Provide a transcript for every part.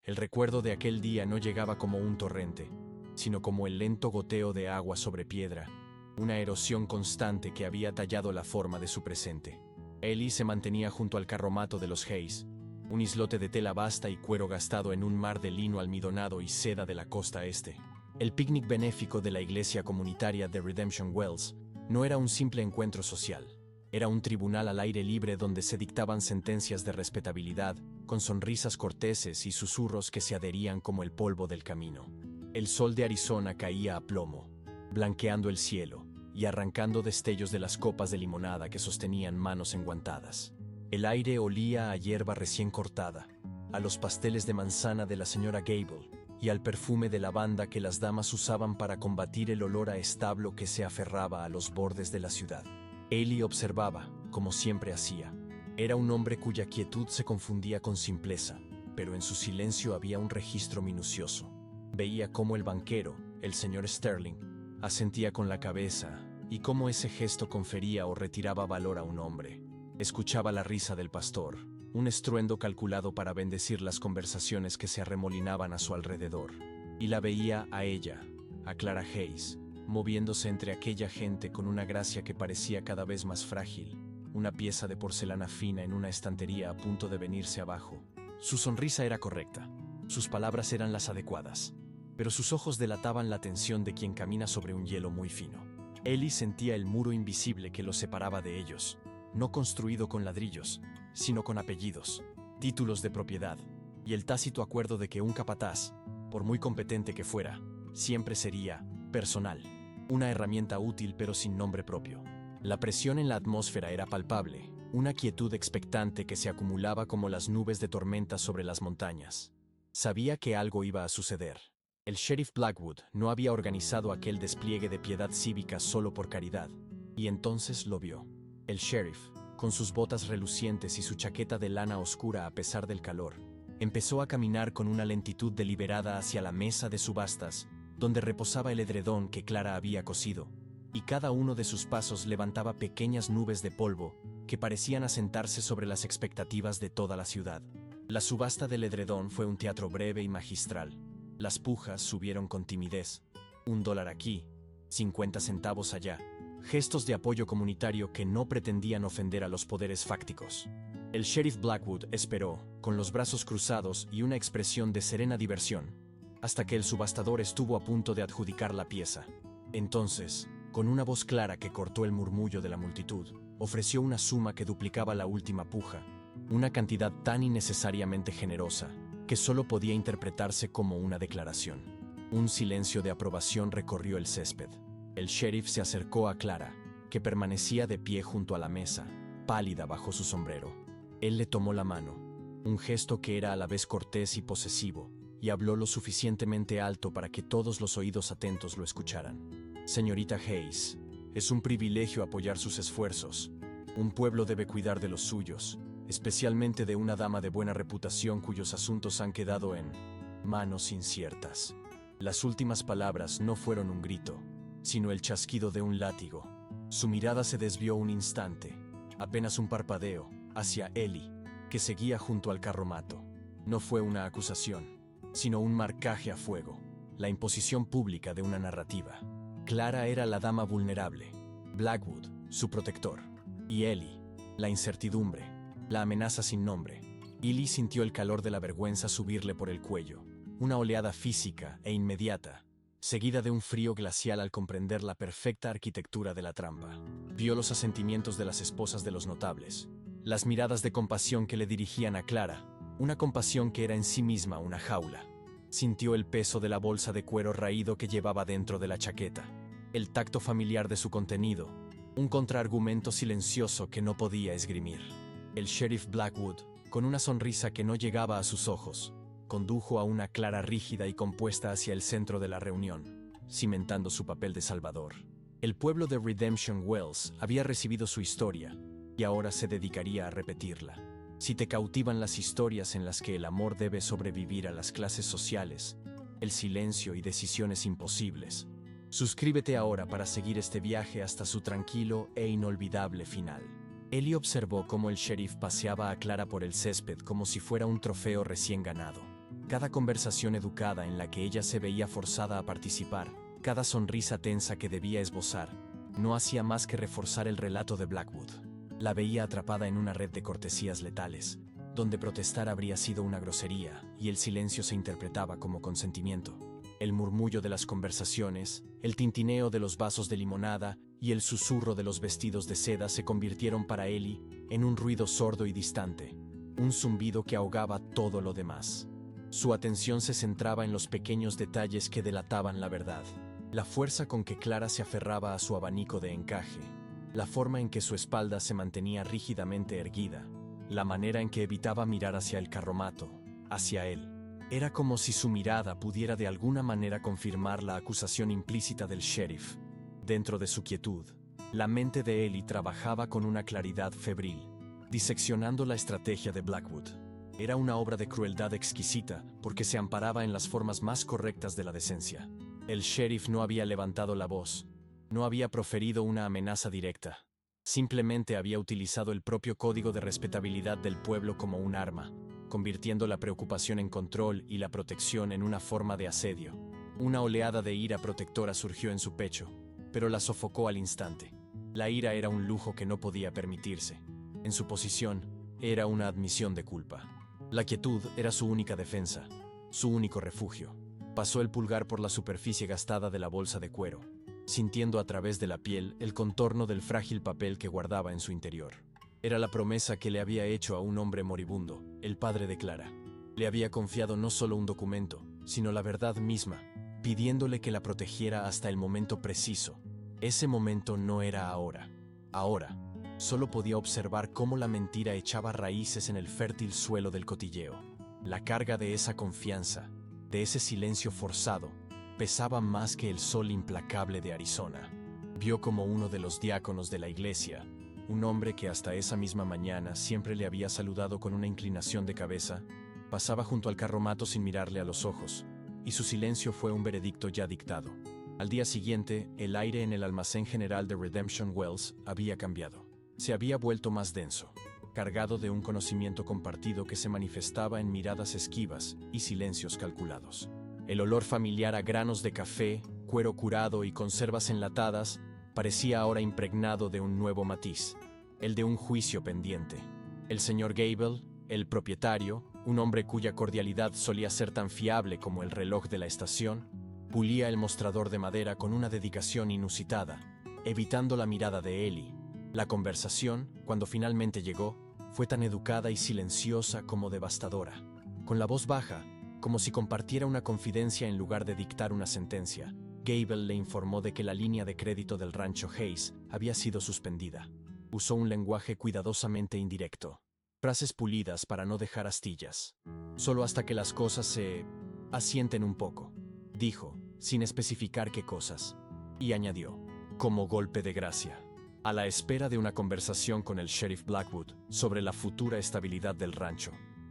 El recuerdo de aquel día no llegaba como un torrente, sino como el lento goteo de agua sobre piedra, una erosión constante que había tallado la forma de su presente. Ellie se mantenía junto al carromato de los Hayes, un islote de tela basta y cuero gastado en un mar de lino almidonado y seda de la costa este. El picnic benéfico de la iglesia comunitaria de Redemption Wells no era un simple encuentro social. Era un tribunal al aire libre donde se dictaban sentencias de respetabilidad, con sonrisas corteses y susurros que se adherían como el polvo del camino. El sol de Arizona caía a plomo, blanqueando el cielo y arrancando destellos de las copas de limonada que sostenían manos enguantadas. El aire olía a hierba recién cortada, a los pasteles de manzana de la señora Gable y al perfume de lavanda que las damas usaban para combatir el olor a establo que se aferraba a los bordes de la ciudad. Ellie observaba, como siempre hacía. Era un hombre cuya quietud se confundía con simpleza, pero en su silencio había un registro minucioso. Veía cómo el banquero, el señor Sterling, asentía con la cabeza y cómo ese gesto confería o retiraba valor a un hombre. Escuchaba la risa del pastor, un estruendo calculado para bendecir las conversaciones que se arremolinaban a su alrededor. Y la veía a ella, a Clara Hayes, moviéndose entre aquella gente con una gracia que parecía cada vez más frágil, una pieza de porcelana fina en una estantería a punto de venirse abajo. Su sonrisa era correcta, sus palabras eran las adecuadas, pero sus ojos delataban la tensión de quien camina sobre un hielo muy fino. Ellie sentía el muro invisible que los separaba de ellos, no construido con ladrillos, sino con apellidos, títulos de propiedad, y el tácito acuerdo de que un capataz, por muy competente que fuera, siempre sería personal, una herramienta útil pero sin nombre propio. La presión en la atmósfera era palpable, una quietud expectante que se acumulaba como las nubes de tormenta sobre las montañas. Sabía que algo iba a suceder. El sheriff Blackwood no había organizado aquel despliegue de piedad cívica solo por caridad, y entonces lo vio. El sheriff, con sus botas relucientes y su chaqueta de lana oscura a pesar del calor, empezó a caminar con una lentitud deliberada hacia la mesa de subastas, donde reposaba el edredón que Clara había cosido, y cada uno de sus pasos levantaba pequeñas nubes de polvo que parecían asentarse sobre las expectativas de toda la ciudad. La subasta del edredón fue un teatro breve y magistral. Las pujas subieron con timidez. $1 aquí, 50 centavos allá. Gestos de apoyo comunitario que no pretendían ofender a los poderes fácticos. El sheriff Blackwood esperó, con los brazos cruzados y una expresión de serena diversión, hasta que el subastador estuvo a punto de adjudicar la pieza. Entonces, con una voz clara que cortó el murmullo de la multitud, ofreció una suma que duplicaba la última puja, una cantidad tan innecesariamente generosa que solo podía interpretarse como una declaración. Un silencio de aprobación recorrió el césped. El sheriff se acercó a Clara, que permanecía de pie junto a la mesa, pálida bajo su sombrero. Él le tomó la mano, un gesto que era a la vez cortés y posesivo, y habló lo suficientemente alto para que todos los oídos atentos lo escucharan. Señorita Hayes, es un privilegio apoyar sus esfuerzos. Un pueblo debe cuidar de los suyos, especialmente de una dama de buena reputación cuyos asuntos han quedado en manos inciertas. Las últimas palabras no fueron un grito, sino el chasquido de un látigo. Su mirada se desvió un instante, apenas un parpadeo, hacia Ellie, que seguía junto al carromato. No fue una acusación, sino un marcaje a fuego, la imposición pública de una narrativa. Clara era la dama vulnerable, Blackwood, su protector, y Ellie, la incertidumbre, la amenaza sin nombre. Ellie sintió el calor de la vergüenza subirle por el cuello, una oleada física e inmediata, seguida de un frío glacial al comprender la perfecta arquitectura de la trampa. Vio los asentimientos de las esposas de los notables, las miradas de compasión que le dirigían a Clara, una compasión que era en sí misma una jaula. Sintió el peso de la bolsa de cuero raído que llevaba dentro de la chaqueta, el tacto familiar de su contenido, un contraargumento silencioso que no podía esgrimir. El sheriff Blackwood, con una sonrisa que no llegaba a sus ojos, condujo a una Clara rígida y compuesta hacia el centro de la reunión, cimentando su papel de salvador. El pueblo de Redemption Wells había recibido su historia, y ahora se dedicaría a repetirla. Si te cautivan las historias en las que el amor debe sobrevivir a las clases sociales, el silencio y decisiones imposibles, suscríbete ahora para seguir este viaje hasta su tranquilo e inolvidable final. Ellie observó cómo el sheriff paseaba a Clara por el césped como si fuera un trofeo recién ganado. Cada conversación educada en la que ella se veía forzada a participar, cada sonrisa tensa que debía esbozar, no hacía más que reforzar el relato de Blackwood. La veía atrapada en una red de cortesías letales, donde protestar habría sido una grosería y el silencio se interpretaba como consentimiento. El murmullo de las conversaciones, el tintineo de los vasos de limonada y el susurro de los vestidos de seda se convirtieron para Ellie en un ruido sordo y distante, un zumbido que ahogaba todo lo demás. Su atención se centraba en los pequeños detalles que delataban la verdad. La fuerza con que Clara se aferraba a su abanico de encaje, la forma en que su espalda se mantenía rígidamente erguida, la manera en que evitaba mirar hacia el carromato, hacia él. Era como si su mirada pudiera de alguna manera confirmar la acusación implícita del sheriff. Dentro de su quietud, la mente de Ellie trabajaba con una claridad febril, diseccionando la estrategia de Blackwood. Era una obra de crueldad exquisita porque se amparaba en las formas más correctas de la decencia. El sheriff no había levantado la voz, no había proferido una amenaza directa. Simplemente había utilizado el propio código de respetabilidad del pueblo como un arma, convirtiendo la preocupación en control y la protección en una forma de asedio. Una oleada de ira protectora surgió en su pecho, pero la sofocó al instante. La ira era un lujo que no podía permitirse. En su posición, era una admisión de culpa. La quietud era su única defensa, su único refugio. Pasó el pulgar por la superficie gastada de la bolsa de cuero, sintiendo a través de la piel el contorno del frágil papel que guardaba en su interior. Era la promesa que le había hecho a un hombre moribundo, el padre de Clara. Le había confiado no solo un documento, sino la verdad misma, pidiéndole que la protegiera hasta el momento preciso. Ese momento no era ahora. Ahora, solo podía observar cómo la mentira echaba raíces en el fértil suelo del cotilleo. La carga de esa confianza, de ese silencio forzado, pesaba más que el sol implacable de Arizona. Vio como uno de los diáconos de la iglesia, un hombre que hasta esa misma mañana siempre le había saludado con una inclinación de cabeza, pasaba junto al carromato sin mirarle a los ojos, y su silencio fue un veredicto ya dictado. Al día siguiente, el aire en el almacén general de Redemption Wells había cambiado. Se había vuelto más denso, cargado de un conocimiento compartido que se manifestaba en miradas esquivas y silencios calculados. El olor familiar a granos de café, cuero curado y conservas enlatadas parecía ahora impregnado de un nuevo matiz, el de un juicio pendiente. El señor Gable, el propietario, un hombre cuya cordialidad solía ser tan fiable como el reloj de la estación, pulía el mostrador de madera con una dedicación inusitada, evitando la mirada de Ellie. La conversación, cuando finalmente llegó, fue tan educada y silenciosa como devastadora. Con la voz baja, como si compartiera una confidencia en lugar de dictar una sentencia, Gable le informó de que la línea de crédito del rancho Hayes había sido suspendida. Usó un lenguaje cuidadosamente indirecto, frases pulidas para no dejar astillas. Solo hasta que las cosas se asienten un poco, dijo, sin especificar qué cosas, y añadió, como golpe de gracia, a la espera de una conversación con el sheriff Blackwood sobre la futura estabilidad del rancho.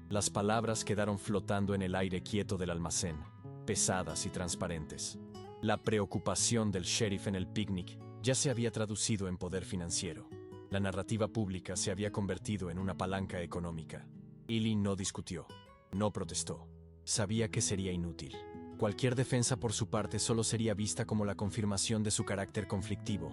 Las palabras quedaron flotando en el aire quieto del almacén, pesadas y transparentes. La preocupación del sheriff en el picnic ya se había traducido en poder financiero. La narrativa pública se había convertido en una palanca económica. Ellie no discutió, no protestó. Sabía que sería inútil. Cualquier defensa por su parte solo sería vista como la confirmación de su carácter conflictivo,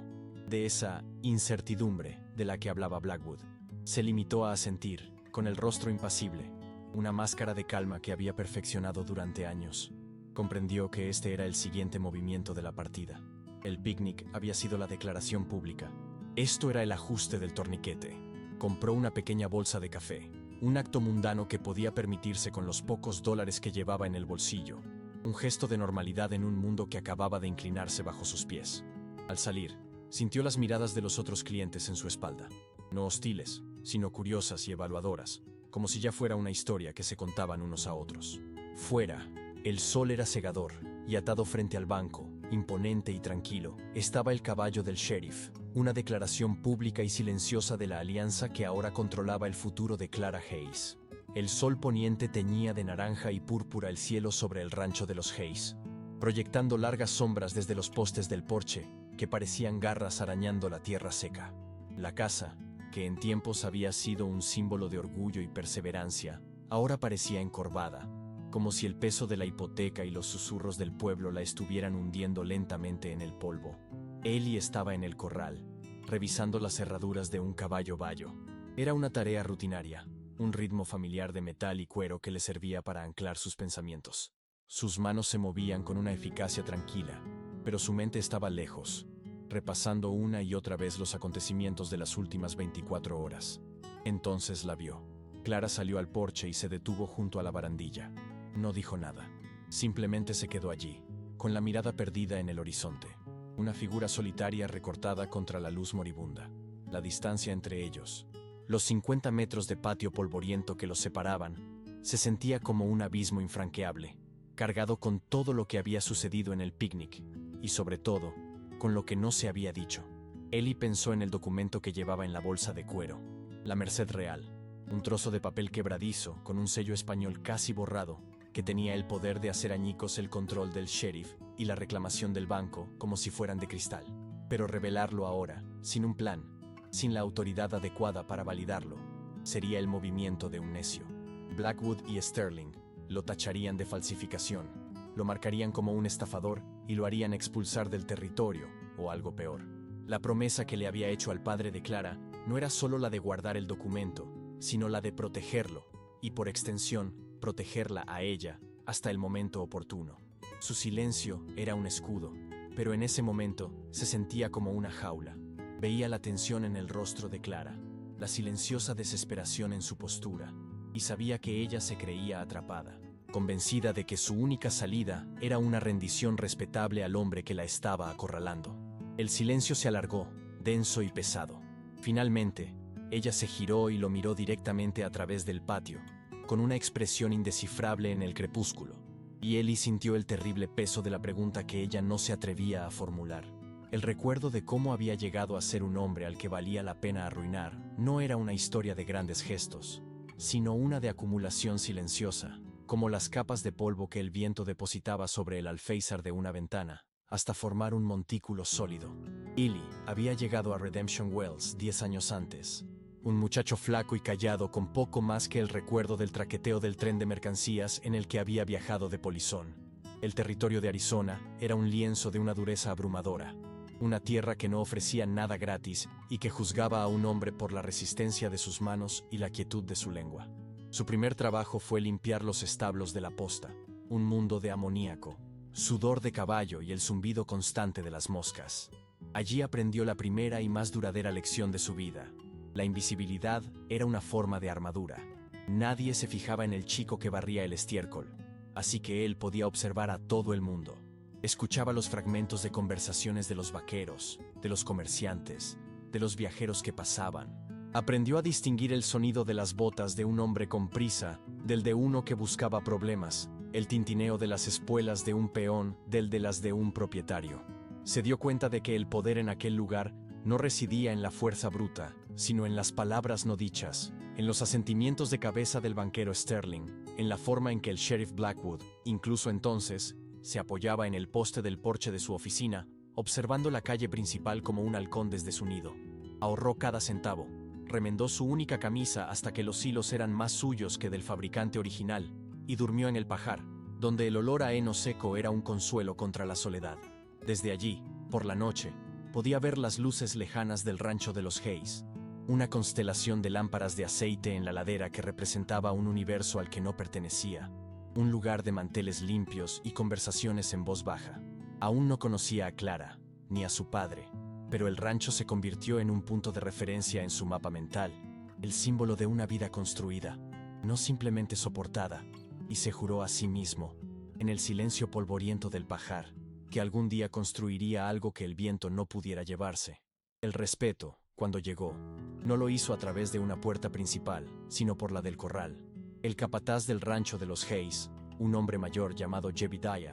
de esa incertidumbre de la que hablaba Blackwood. Se limitó a asentir, con el rostro impasible, una máscara de calma que había perfeccionado durante años. Comprendió que este era el siguiente movimiento de la partida. El picnic había sido la declaración pública. Esto era el ajuste del torniquete. Compró una pequeña bolsa de café, un acto mundano que podía permitirse con los pocos dólares que llevaba en el bolsillo. Un gesto de normalidad en un mundo que acababa de inclinarse bajo sus pies. Al salir, sintió las miradas de los otros clientes en su espalda. No hostiles, sino curiosas y evaluadoras, como si ya fuera una historia que se contaban unos a otros. Fuera, el sol era cegador, y atado frente al banco, imponente y tranquilo, estaba el caballo del sheriff, una declaración pública y silenciosa de la alianza que ahora controlaba el futuro de Clara Hayes. El sol poniente teñía de naranja y púrpura el cielo sobre el rancho de los Hayes, proyectando largas sombras desde los postes del porche, que parecían garras arañando la tierra seca. La casa, que en tiempos había sido un símbolo de orgullo y perseverancia, ahora parecía encorvada, como si el peso de la hipoteca y los susurros del pueblo la estuvieran hundiendo lentamente en el polvo. Ellie estaba en el corral, revisando las cerraduras de un caballo bayo. Era una tarea rutinaria, un ritmo familiar de metal y cuero que le servía para anclar sus pensamientos. Sus manos se movían con una eficacia tranquila, pero su mente estaba lejos, repasando una y otra vez los acontecimientos de las últimas 24 horas. Entonces la vio. Clara salió al porche y se detuvo junto a la barandilla. No dijo nada. Simplemente se quedó allí, con la mirada perdida en el horizonte. Una figura solitaria recortada contra la luz moribunda. La distancia entre ellos, los 50 metros de patio polvoriento que los separaban, se sentía como un abismo infranqueable, cargado con todo lo que había sucedido en el picnic, y sobre todo, con lo que no se había dicho. Ellie pensó en el documento que llevaba en la bolsa de cuero. La Merced Real, un trozo de papel quebradizo con un sello español casi borrado, que tenía el poder de hacer añicos el control del sheriff y la reclamación del banco como si fueran de cristal. Pero revelarlo ahora, sin un plan, sin la autoridad adecuada para validarlo, sería el movimiento de un necio. Blackwood y Sterling lo tacharían de falsificación, lo marcarían como un estafador y lo harían expulsar del territorio, o algo peor. La promesa que le había hecho al padre de Clara no era solo la de guardar el documento, sino la de protegerlo, y por extensión, protegerla a ella hasta el momento oportuno. Su silencio era un escudo, pero en ese momento se sentía como una jaula. Veía la tensión en el rostro de Clara, la silenciosa desesperación en su postura, y sabía que ella se creía atrapada, convencida de que su única salida era una rendición respetable al hombre que la estaba acorralando. El silencio se alargó, denso y pesado. Finalmente, ella se giró y lo miró directamente a través del patio, con una expresión indescifrable en el crepúsculo, y Ellie sintió el terrible peso de la pregunta que ella no se atrevía a formular. El recuerdo de cómo había llegado a ser un hombre al que valía la pena arruinar no era una historia de grandes gestos, sino una de acumulación silenciosa, como las capas de polvo que el viento depositaba sobre el alféizar de una ventana, hasta formar un montículo sólido. Ellie había llegado a Redemption Wells 10 años antes, un muchacho flaco y callado con poco más que el recuerdo del traqueteo del tren de mercancías en el que había viajado de polizón. El territorio de Arizona era un lienzo de una dureza abrumadora, una tierra que no ofrecía nada gratis y que juzgaba a un hombre por la resistencia de sus manos y la quietud de su lengua. Su primer trabajo fue limpiar los establos de la posta, un mundo de amoníaco, sudor de caballo y el zumbido constante de las moscas. Allí aprendió la primera y más duradera lección de su vida. La invisibilidad era una forma de armadura. Nadie se fijaba en el chico que barría el estiércol, así que él podía observar a todo el mundo. Escuchaba los fragmentos de conversaciones de los vaqueros, de los comerciantes, de los viajeros que pasaban. Aprendió a distinguir el sonido de las botas de un hombre con prisa del de uno que buscaba problemas, el tintineo de las espuelas de un peón del de las de un propietario. Se dio cuenta de que el poder en aquel lugar no residía en la fuerza bruta, sino en las palabras no dichas, en los asentimientos de cabeza del banquero Sterling, en la forma en que el sheriff Blackwood, incluso entonces, se apoyaba en el poste del porche de su oficina, observando la calle principal como un halcón desde su nido. Ahorró cada centavo, remendó su única camisa hasta que los hilos eran más suyos que del fabricante original, y durmió en el pajar, donde el olor a heno seco era un consuelo contra la soledad. Desde allí, por la noche, podía ver las luces lejanas del rancho de los Hayes, una constelación de lámparas de aceite en la ladera que representaba un universo al que no pertenecía, un lugar de manteles limpios y conversaciones en voz baja. Aún no conocía a Clara, ni a su padre, pero el rancho se convirtió en un punto de referencia en su mapa mental, el símbolo de una vida construida, no simplemente soportada, y se juró a sí mismo, en el silencio polvoriento del pajar, que algún día construiría algo que el viento no pudiera llevarse. El respeto, cuando llegó, no lo hizo a través de una puerta principal, sino por la del corral. El capataz del rancho de los Hayes, un hombre mayor llamado Jebediah,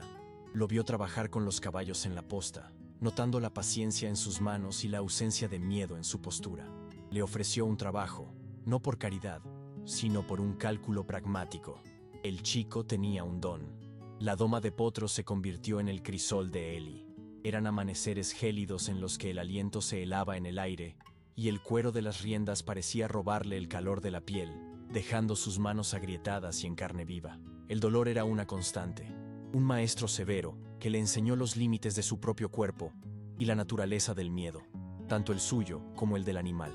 lo vio trabajar con los caballos en la posta, notando la paciencia en sus manos y la ausencia de miedo en su postura. Le ofreció un trabajo, no por caridad, sino por un cálculo pragmático. El chico tenía un don. La doma de potros se convirtió en el crisol de Ellie. Eran amaneceres gélidos en los que el aliento se helaba en el aire y el cuero de las riendas parecía robarle el calor de la piel, dejando sus manos agrietadas y en carne viva. El dolor era una constante, un maestro severo que le enseñó los límites de su propio cuerpo y la naturaleza del miedo, tanto el suyo como el del animal.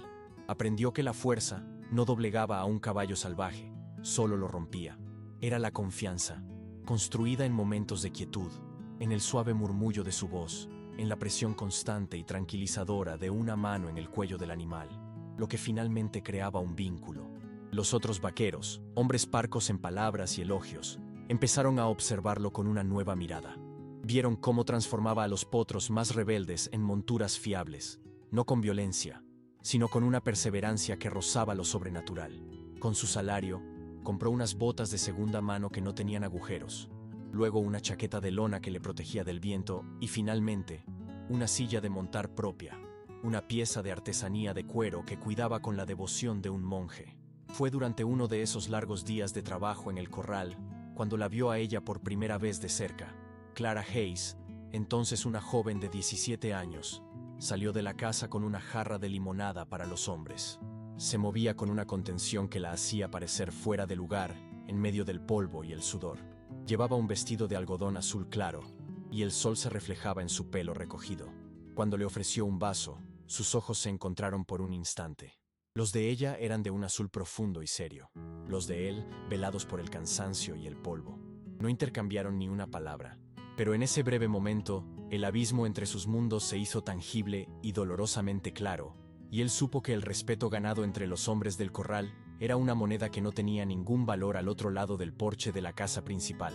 Aprendió que la fuerza no doblegaba a un caballo salvaje, solo lo rompía. Era la confianza, construida en momentos de quietud, en el suave murmullo de su voz, en la presión constante y tranquilizadora de una mano en el cuello del animal, lo que finalmente creaba un vínculo. Los otros vaqueros, hombres parcos en palabras y elogios, empezaron a observarlo con una nueva mirada. Vieron cómo transformaba a los potros más rebeldes en monturas fiables, no con violencia, sino con una perseverancia que rozaba lo sobrenatural. Con su salario, compró unas botas de segunda mano que no tenían agujeros, luego una chaqueta de lona que le protegía del viento y finalmente, una silla de montar propia, una pieza de artesanía de cuero que cuidaba con la devoción de un monje. Fue durante uno de esos largos días de trabajo en el corral cuando la vio a ella por primera vez de cerca. Clara Hayes, entonces una joven de 17 años, salió de la casa con una jarra de limonada para los hombres. Se movía con una contención que la hacía parecer fuera de lugar en medio del polvo y el sudor. Llevaba un vestido de algodón azul claro, y el sol se reflejaba en su pelo recogido. Cuando le ofreció un vaso, sus ojos se encontraron por un instante. Los de ella eran de un azul profundo y serio, los de él velados por el cansancio y el polvo. No intercambiaron ni una palabra, pero en ese breve momento, el abismo entre sus mundos se hizo tangible y dolorosamente claro, y él supo que el respeto ganado entre los hombres del corral era una moneda que no tenía ningún valor al otro lado del porche de la casa principal.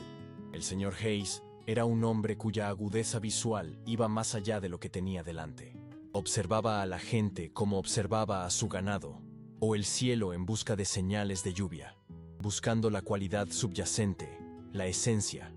El señor Hayes era un hombre cuya agudeza visual iba más allá de lo que tenía delante. Observaba a la gente como observaba a su ganado, o el cielo en busca de señales de lluvia, buscando la cualidad subyacente, la esencia.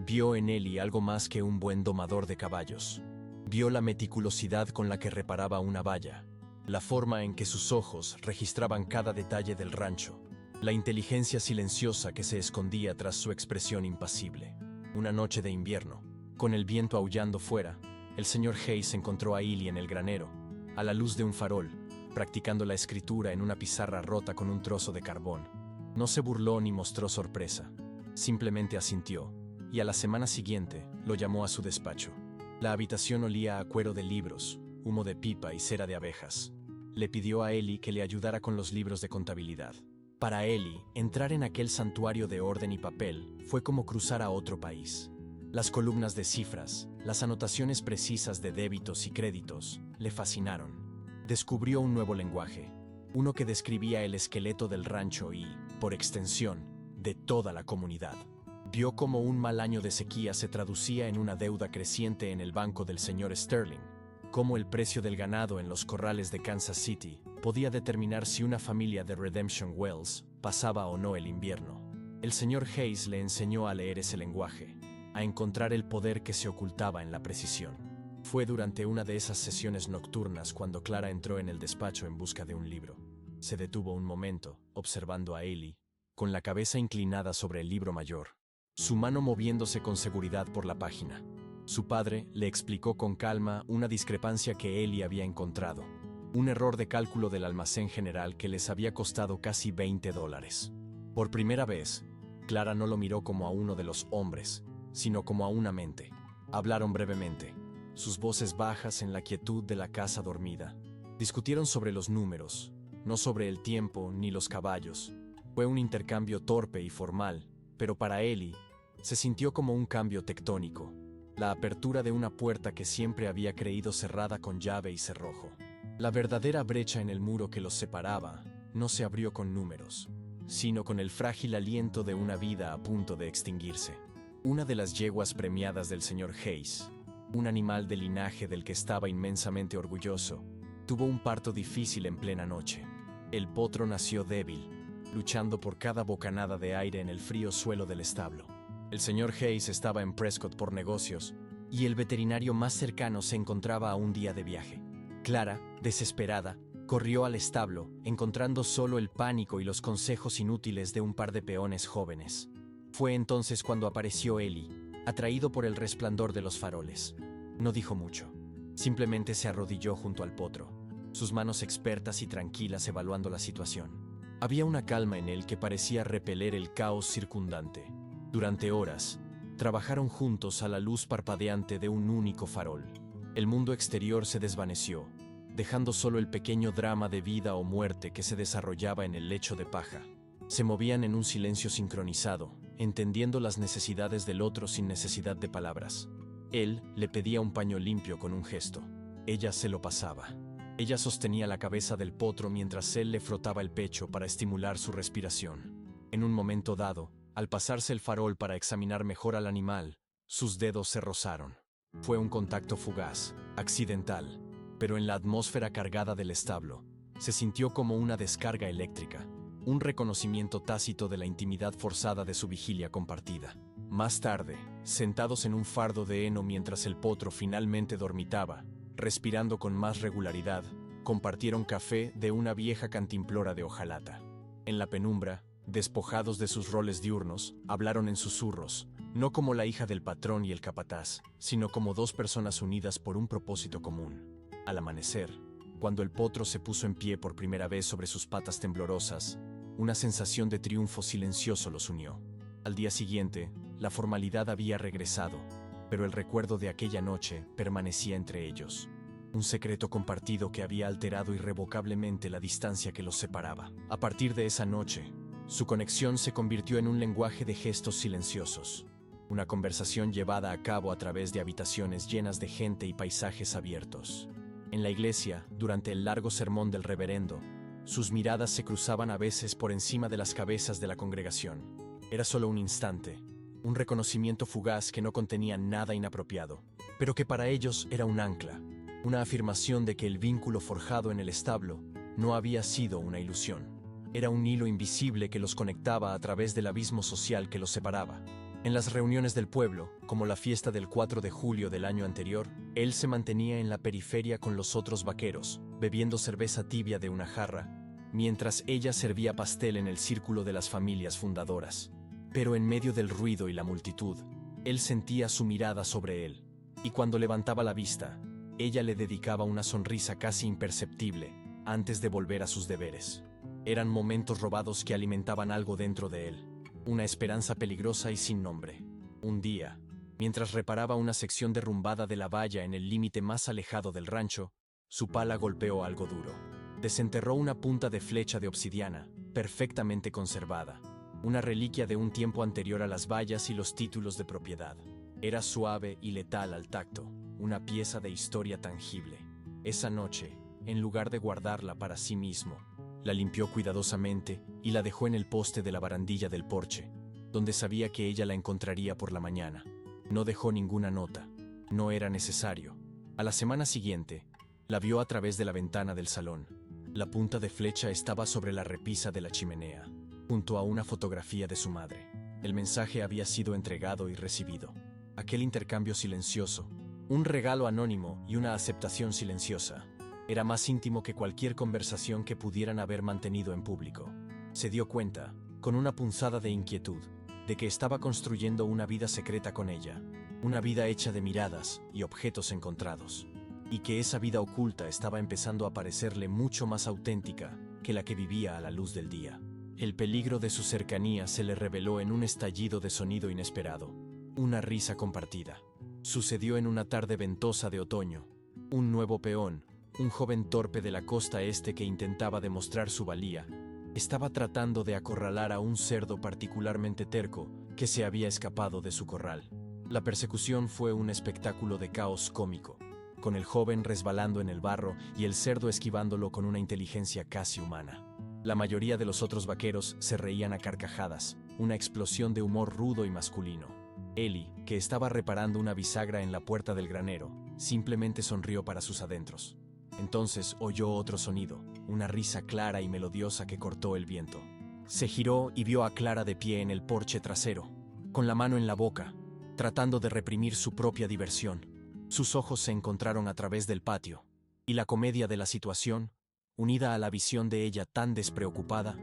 Vio en Ellie algo más que un buen domador de caballos. Vio la meticulosidad con la que reparaba una valla, la forma en que sus ojos registraban cada detalle del rancho, la inteligencia silenciosa que se escondía tras su expresión impasible. Una noche de invierno, con el viento aullando fuera, el señor Hayes encontró a Ellie en el granero, a la luz de un farol, practicando la escritura en una pizarra rota con un trozo de carbón. No se burló ni mostró sorpresa, simplemente asintió, y a la semana siguiente lo llamó a su despacho. La habitación olía a cuero de libros, humo de pipa y cera de abejas. Le pidió a Ellie que le ayudara con los libros de contabilidad. Para Ellie, entrar en aquel santuario de orden y papel fue como cruzar a otro país. Las columnas de cifras, las anotaciones precisas de débitos y créditos, le fascinaron. Descubrió un nuevo lenguaje, uno que describía el esqueleto del rancho y, por extensión, de toda la comunidad. Vio cómo un mal año de sequía se traducía en una deuda creciente en el banco del señor Sterling, cómo el precio del ganado en los corrales de Kansas City podía determinar si una familia de Redemption Wells pasaba o no el invierno. El señor Hayes le enseñó a leer ese lenguaje, a encontrar el poder que se ocultaba en la precisión. Fue durante una de esas sesiones nocturnas cuando Clara entró en el despacho en busca de un libro. Se detuvo un momento, observando a Ellie, con la cabeza inclinada sobre el libro mayor, su mano moviéndose con seguridad por la página. Su padre le explicó con calma una discrepancia que Ellie había encontrado, un error de cálculo del almacén general que les había costado casi $20. Por primera vez, Clara no lo miró como a uno de los hombres, sino como a una mente. Hablaron brevemente, sus voces bajas en la quietud de la casa dormida. Discutieron sobre los números, no sobre el tiempo ni los caballos. Fue un intercambio torpe y formal, pero para Ellie se sintió como un cambio tectónico, la apertura de una puerta que siempre había creído cerrada con llave y cerrojo. La verdadera brecha en el muro que los separaba no se abrió con números, sino con el frágil aliento de una vida a punto de extinguirse. Una de las yeguas premiadas del señor Hayes, un animal de linaje del que estaba inmensamente orgulloso, tuvo un parto difícil en plena noche. El potro nació débil, luchando por cada bocanada de aire en el frío suelo del establo. El señor Hayes estaba en Prescott por negocios, y el veterinario más cercano se encontraba a un día de viaje. Clara, desesperada, corrió al establo, encontrando solo el pánico y los consejos inútiles de un par de peones jóvenes. Fue entonces cuando apareció Ellie, atraído por el resplandor de los faroles. No dijo mucho, simplemente se arrodilló junto al potro, sus manos expertas y tranquilas evaluando la situación. Había una calma en él que parecía repeler el caos circundante. Durante horas, trabajaron juntos a la luz parpadeante de un único farol. El mundo exterior se desvaneció, dejando solo el pequeño drama de vida o muerte que se desarrollaba en el lecho de paja. Se movían en un silencio sincronizado, entendiendo las necesidades del otro sin necesidad de palabras. Él le pedía un paño limpio con un gesto. Ella se lo pasaba. Ella sostenía la cabeza del potro mientras él le frotaba el pecho para estimular su respiración. En un momento dado, al pasarse el farol para examinar mejor al animal, sus dedos se rozaron. Fue un contacto fugaz, accidental, pero en la atmósfera cargada del establo, se sintió como una descarga eléctrica, un reconocimiento tácito de la intimidad forzada de su vigilia compartida. Más tarde, sentados en un fardo de heno mientras el potro finalmente dormitaba, respirando con más regularidad, compartieron café de una vieja cantimplora de hojalata. En la penumbra, despojados de sus roles diurnos, hablaron en susurros, no como la hija del patrón y el capataz, sino como dos personas unidas por un propósito común. Al amanecer, cuando el potro se puso en pie por primera vez sobre sus patas temblorosas, una sensación de triunfo silencioso los unió. Al día siguiente, la formalidad había regresado, pero el recuerdo de aquella noche permanecía entre ellos. Un secreto compartido que había alterado irrevocablemente la distancia que los separaba. A partir de esa noche, su conexión se convirtió en un lenguaje de gestos silenciosos. Una conversación llevada a cabo a través de habitaciones llenas de gente y paisajes abiertos. En la iglesia, durante el largo sermón del reverendo, sus miradas se cruzaban a veces por encima de las cabezas de la congregación. Era solo un instante, un reconocimiento fugaz que no contenía nada inapropiado, pero que para ellos era un ancla, una afirmación de que el vínculo forjado en el establo no había sido una ilusión. Era un hilo invisible que los conectaba a través del abismo social que los separaba. En las reuniones del pueblo, como la fiesta del 4 de julio del año anterior, él se mantenía en la periferia con los otros vaqueros, bebiendo cerveza tibia de una jarra, mientras ella servía pastel en el círculo de las familias fundadoras. Pero en medio del ruido y la multitud, él sentía su mirada sobre él, y cuando levantaba la vista, ella le dedicaba una sonrisa casi imperceptible antes de volver a sus deberes. Eran momentos robados que alimentaban algo dentro de él, una esperanza peligrosa y sin nombre. Un día, mientras reparaba una sección derrumbada de la valla en el límite más alejado del rancho, su pala golpeó algo duro. Desenterró una punta de flecha de obsidiana, perfectamente conservada, una reliquia de un tiempo anterior a las vallas y los títulos de propiedad. Era suave y letal al tacto, una pieza de historia tangible. Esa noche, en lugar de guardarla para sí mismo, la limpió cuidadosamente y la dejó en el poste de la barandilla del porche, donde sabía que ella la encontraría por la mañana. No dejó ninguna nota. No era necesario. A la semana siguiente, la vio a través de la ventana del salón. La punta de flecha estaba sobre la repisa de la chimenea, junto a una fotografía de su madre. El mensaje había sido entregado y recibido. Aquel intercambio silencioso, un regalo anónimo y una aceptación silenciosa, era más íntimo que cualquier conversación que pudieran haber mantenido en público. Se dio cuenta, con una punzada de inquietud, de que estaba construyendo una vida secreta con ella, una vida hecha de miradas y objetos encontrados, y que esa vida oculta estaba empezando a parecerle mucho más auténtica que la que vivía a la luz del día. El peligro de su cercanía se le reveló en un estallido de sonido inesperado, una risa compartida. Sucedió en una tarde ventosa de otoño. Un nuevo peón, un joven torpe de la costa este que intentaba demostrar su valía, estaba tratando de acorralar a un cerdo particularmente terco que se había escapado de su corral. La persecución fue un espectáculo de caos cómico, con el joven resbalando en el barro y el cerdo esquivándolo con una inteligencia casi humana. La mayoría de los otros vaqueros se reían a carcajadas, una explosión de humor rudo y masculino. Eli, que estaba reparando una bisagra en la puerta del granero, simplemente sonrió para sus adentros. Entonces oyó otro sonido, una risa clara y melodiosa que cortó el viento. Se giró y vio a Clara de pie en el porche trasero, con la mano en la boca, tratando de reprimir su propia diversión. Sus ojos se encontraron a través del patio, y la comedia de la situación, unida a la visión de ella tan despreocupada,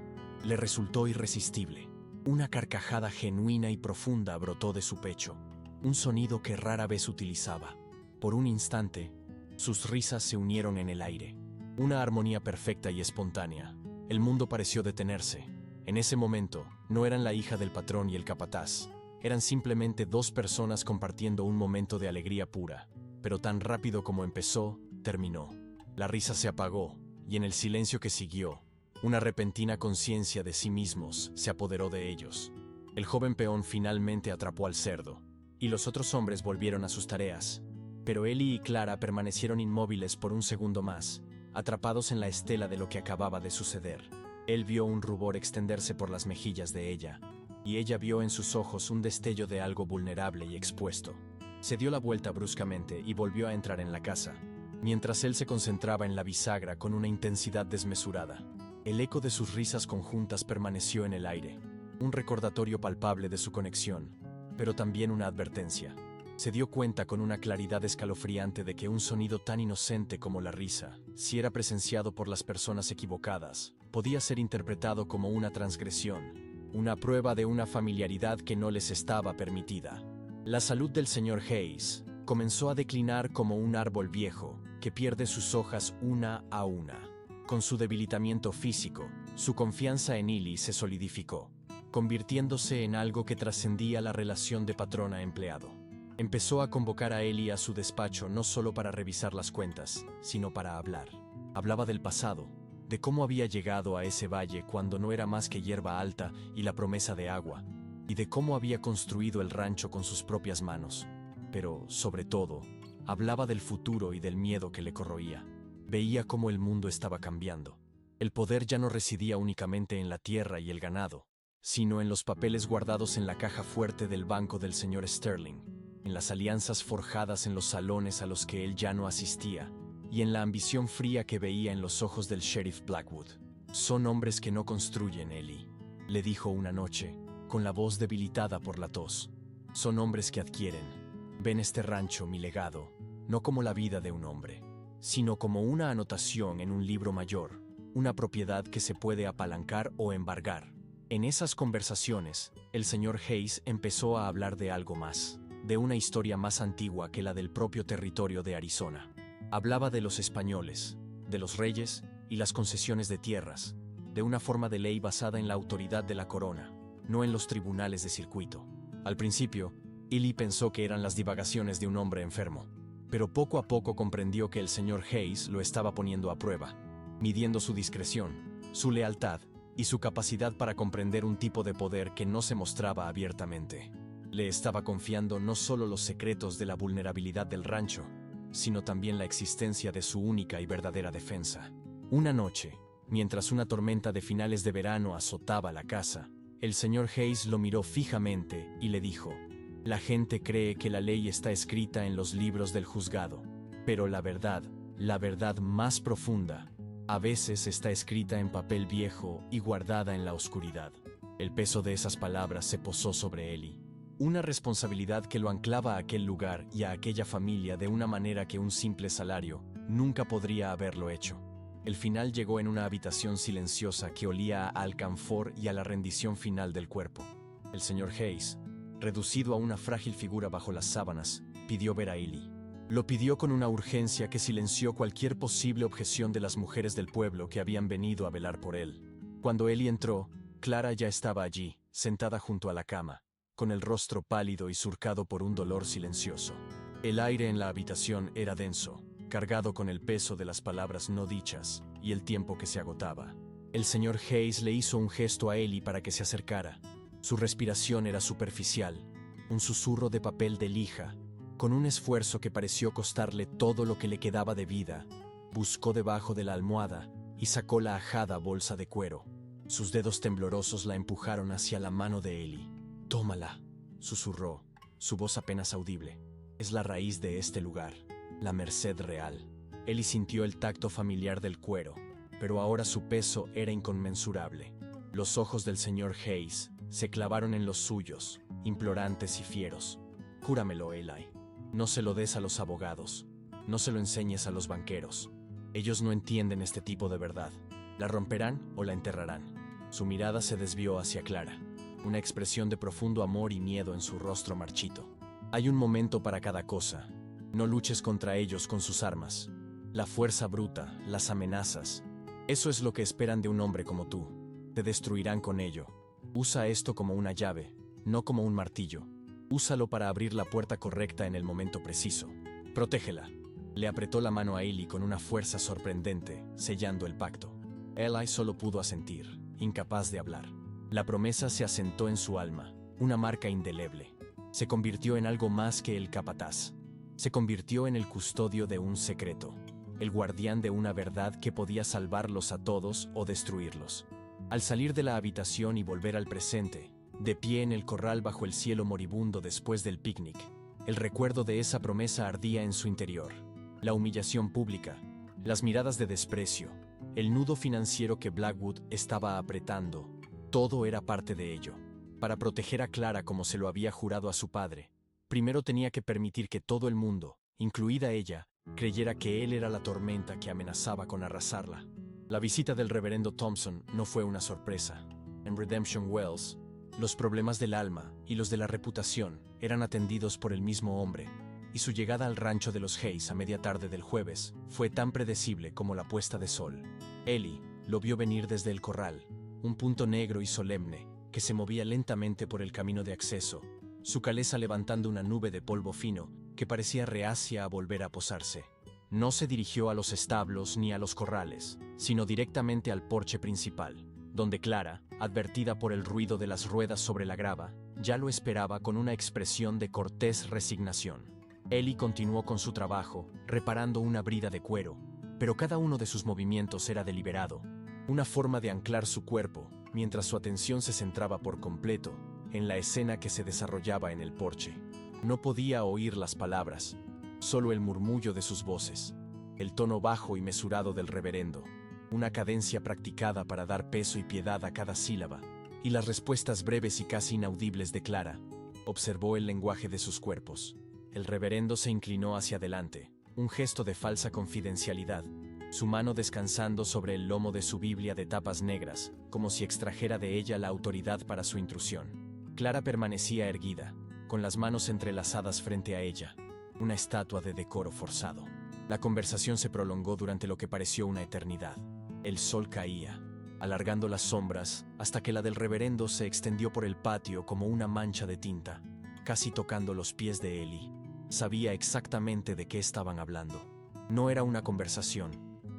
le resultó irresistible. Una carcajada genuina y profunda brotó de su pecho, un sonido que rara vez utilizaba. Por un instante, sus risas se unieron en el aire, una armonía perfecta y espontánea. El mundo pareció detenerse. En ese momento, no eran la hija del patrón y el capataz, Eran simplemente dos personas compartiendo un momento de alegría pura, pero tan rápido como empezó, terminó. La risa se apagó, y en el silencio que siguió, una repentina conciencia de sí mismos se apoderó de ellos. El joven peón finalmente atrapó al cerdo, y los otros hombres volvieron a sus tareas. Pero Ellie y Clara permanecieron inmóviles por un segundo más, atrapados en la estela de lo que acababa de suceder. Él vio un rubor extenderse por las mejillas de ella, y ella vio en sus ojos un destello de algo vulnerable y expuesto. Se dio la vuelta bruscamente y volvió a entrar en la casa, mientras él se concentraba en la bisagra con una intensidad desmesurada. El eco de sus risas conjuntas permaneció en el aire, un recordatorio palpable de su conexión, pero también una advertencia. Se dio cuenta con una claridad escalofriante de que un sonido tan inocente como la risa, si era presenciado por las personas equivocadas, podía ser interpretado como una transgresión, una prueba de una familiaridad que no les estaba permitida. La salud del señor Hayes comenzó a declinar como un árbol viejo que pierde sus hojas una a una. Con su debilitamiento físico, su confianza en Ellie se solidificó, convirtiéndose en algo que trascendía la relación de patrón a empleado. Empezó a convocar a Ellie a su despacho no solo para revisar las cuentas, sino para hablar. Hablaba del pasado, de cómo había llegado a ese valle cuando no era más que hierba alta y la promesa de agua, y de cómo había construido el rancho con sus propias manos. Pero, sobre todo, hablaba del futuro y del miedo que le corroía. Veía cómo el mundo estaba cambiando. El poder ya no residía únicamente en la tierra y el ganado, sino en los papeles guardados en la caja fuerte del banco del señor Sterling, en las alianzas forjadas en los salones a los que él ya no asistía, y en la ambición fría que veía en los ojos del sheriff Blackwood. «Son hombres que no construyen, Ellie», le dijo una noche, con la voz debilitada por la tos. «Son hombres que adquieren. Ven este rancho, mi legado, no como la vida de un hombre, sino como una anotación en un libro mayor, una propiedad que se puede apalancar o embargar». En esas conversaciones, el señor Hayes empezó a hablar de algo más, de una historia más antigua que la del propio territorio de Arizona. Hablaba de los españoles, de los reyes y las concesiones de tierras, de una forma de ley basada en la autoridad de la corona, no en los tribunales de circuito. Al principio, Ellie pensó que eran las divagaciones de un hombre enfermo, pero poco a poco comprendió que el señor Hayes lo estaba poniendo a prueba, midiendo su discreción, su lealtad y su capacidad para comprender un tipo de poder que no se mostraba abiertamente. Le estaba confiando no solo los secretos de la vulnerabilidad del rancho, sino también la existencia de su única y verdadera defensa. Una noche, mientras una tormenta de finales de verano azotaba la casa, el señor Hayes lo miró fijamente y le dijo: «La gente cree que la ley está escrita en los libros del juzgado, pero la verdad más profunda, a veces está escrita en papel viejo y guardada en la oscuridad». El peso de esas palabras se posó sobre Ellie. Una responsabilidad que lo anclaba a aquel lugar y a aquella familia de una manera que un simple salario nunca podría haberlo hecho. El final llegó en una habitación silenciosa que olía a alcanfor y a la rendición final del cuerpo. El señor Hayes, reducido a una frágil figura bajo las sábanas, pidió ver a Ellie. Lo pidió con una urgencia que silenció cualquier posible objeción de las mujeres del pueblo que habían venido a velar por él. Cuando Ellie entró, Clara ya estaba allí, sentada junto a la cama, con el rostro pálido y surcado por un dolor silencioso. El aire en la habitación era denso, cargado con el peso de las palabras no dichas y el tiempo que se agotaba. El señor Hayes le hizo un gesto a Ellie para que se acercara. Su respiración era superficial, un susurro de papel de lija. Con un esfuerzo que pareció costarle todo lo que le quedaba de vida, buscó debajo de la almohada y sacó la ajada bolsa de cuero. Sus dedos temblorosos la empujaron hacia la mano de Ellie. «Tómala», susurró, su voz apenas audible. «Es la raíz de este lugar, la Merced Real». Ellie sintió el tacto familiar del cuero, pero ahora su peso era inconmensurable. Los ojos del señor Hayes se clavaron en los suyos, implorantes y fieros. «Júramelo, Eli. No se lo des a los abogados. No se lo enseñes a los banqueros. Ellos no entienden este tipo de verdad. La romperán o la enterrarán». Su mirada se desvió hacia Clara, una expresión de profundo amor y miedo en su rostro marchito. «Hay un momento para cada cosa. No luches contra ellos con sus armas. La fuerza bruta, las amenazas. Eso es lo que esperan de un hombre como tú. Te destruirán con ello. Usa esto como una llave, no como un martillo. Úsalo para abrir la puerta correcta en el momento preciso. Protégela. Le apretó la mano a Ellie con una fuerza sorprendente, sellando el pacto. Eli solo pudo asentir, incapaz de hablar. La promesa se asentó en su alma, una marca indeleble. Se convirtió en algo más que el capataz. Se convirtió en el custodio de un secreto, el guardián de una verdad que podía salvarlos a todos o destruirlos. Al salir de la habitación y volver al presente, de pie en el corral bajo el cielo moribundo después del picnic, el recuerdo de esa promesa ardía en su interior. La humillación pública, las miradas de desprecio, el nudo financiero que Blackwood estaba apretando, todo era parte de ello. Para proteger a Clara como se lo había jurado a su padre, primero tenía que permitir que todo el mundo, incluida ella, creyera que él era la tormenta que amenazaba con arrasarla. La visita del reverendo Thompson no fue una sorpresa. En Redemption Wells, los problemas del alma y los de la reputación eran atendidos por el mismo hombre, y su llegada al rancho de los Hayes a media tarde del jueves fue tan predecible como la puesta de sol. Ellie lo vio venir desde el corral, un punto negro y solemne que se movía lentamente por el camino de acceso, su cabeza levantando una nube de polvo fino que parecía reacia a volver a posarse. No se dirigió a los establos ni a los corrales, sino directamente al porche principal, donde Clara, advertida por el ruido de las ruedas sobre la grava, ya lo esperaba con una expresión de cortés resignación. Ellie continuó con su trabajo, reparando una brida de cuero, pero cada uno de sus movimientos era deliberado, una forma de anclar su cuerpo, mientras su atención se centraba por completo en la escena que se desarrollaba en el porche. No podía oír las palabras, solo el murmullo de sus voces, el tono bajo y mesurado del reverendo, una cadencia practicada para dar peso y piedad a cada sílaba, y las respuestas breves y casi inaudibles de Clara. Observó el lenguaje de sus cuerpos. El reverendo se inclinó hacia adelante, un gesto de falsa confidencialidad, su mano descansando sobre el lomo de su Biblia de tapas negras, como si extrajera de ella la autoridad para su intrusión. Clara permanecía erguida, con las manos entrelazadas frente a ella, una estatua de decoro forzado. La conversación se prolongó durante lo que pareció una eternidad. El sol caía, alargando las sombras hasta que la del reverendo se extendió por el patio como una mancha de tinta, casi tocando los pies de Ellie. Sabía exactamente de qué estaban hablando. No era una conversación,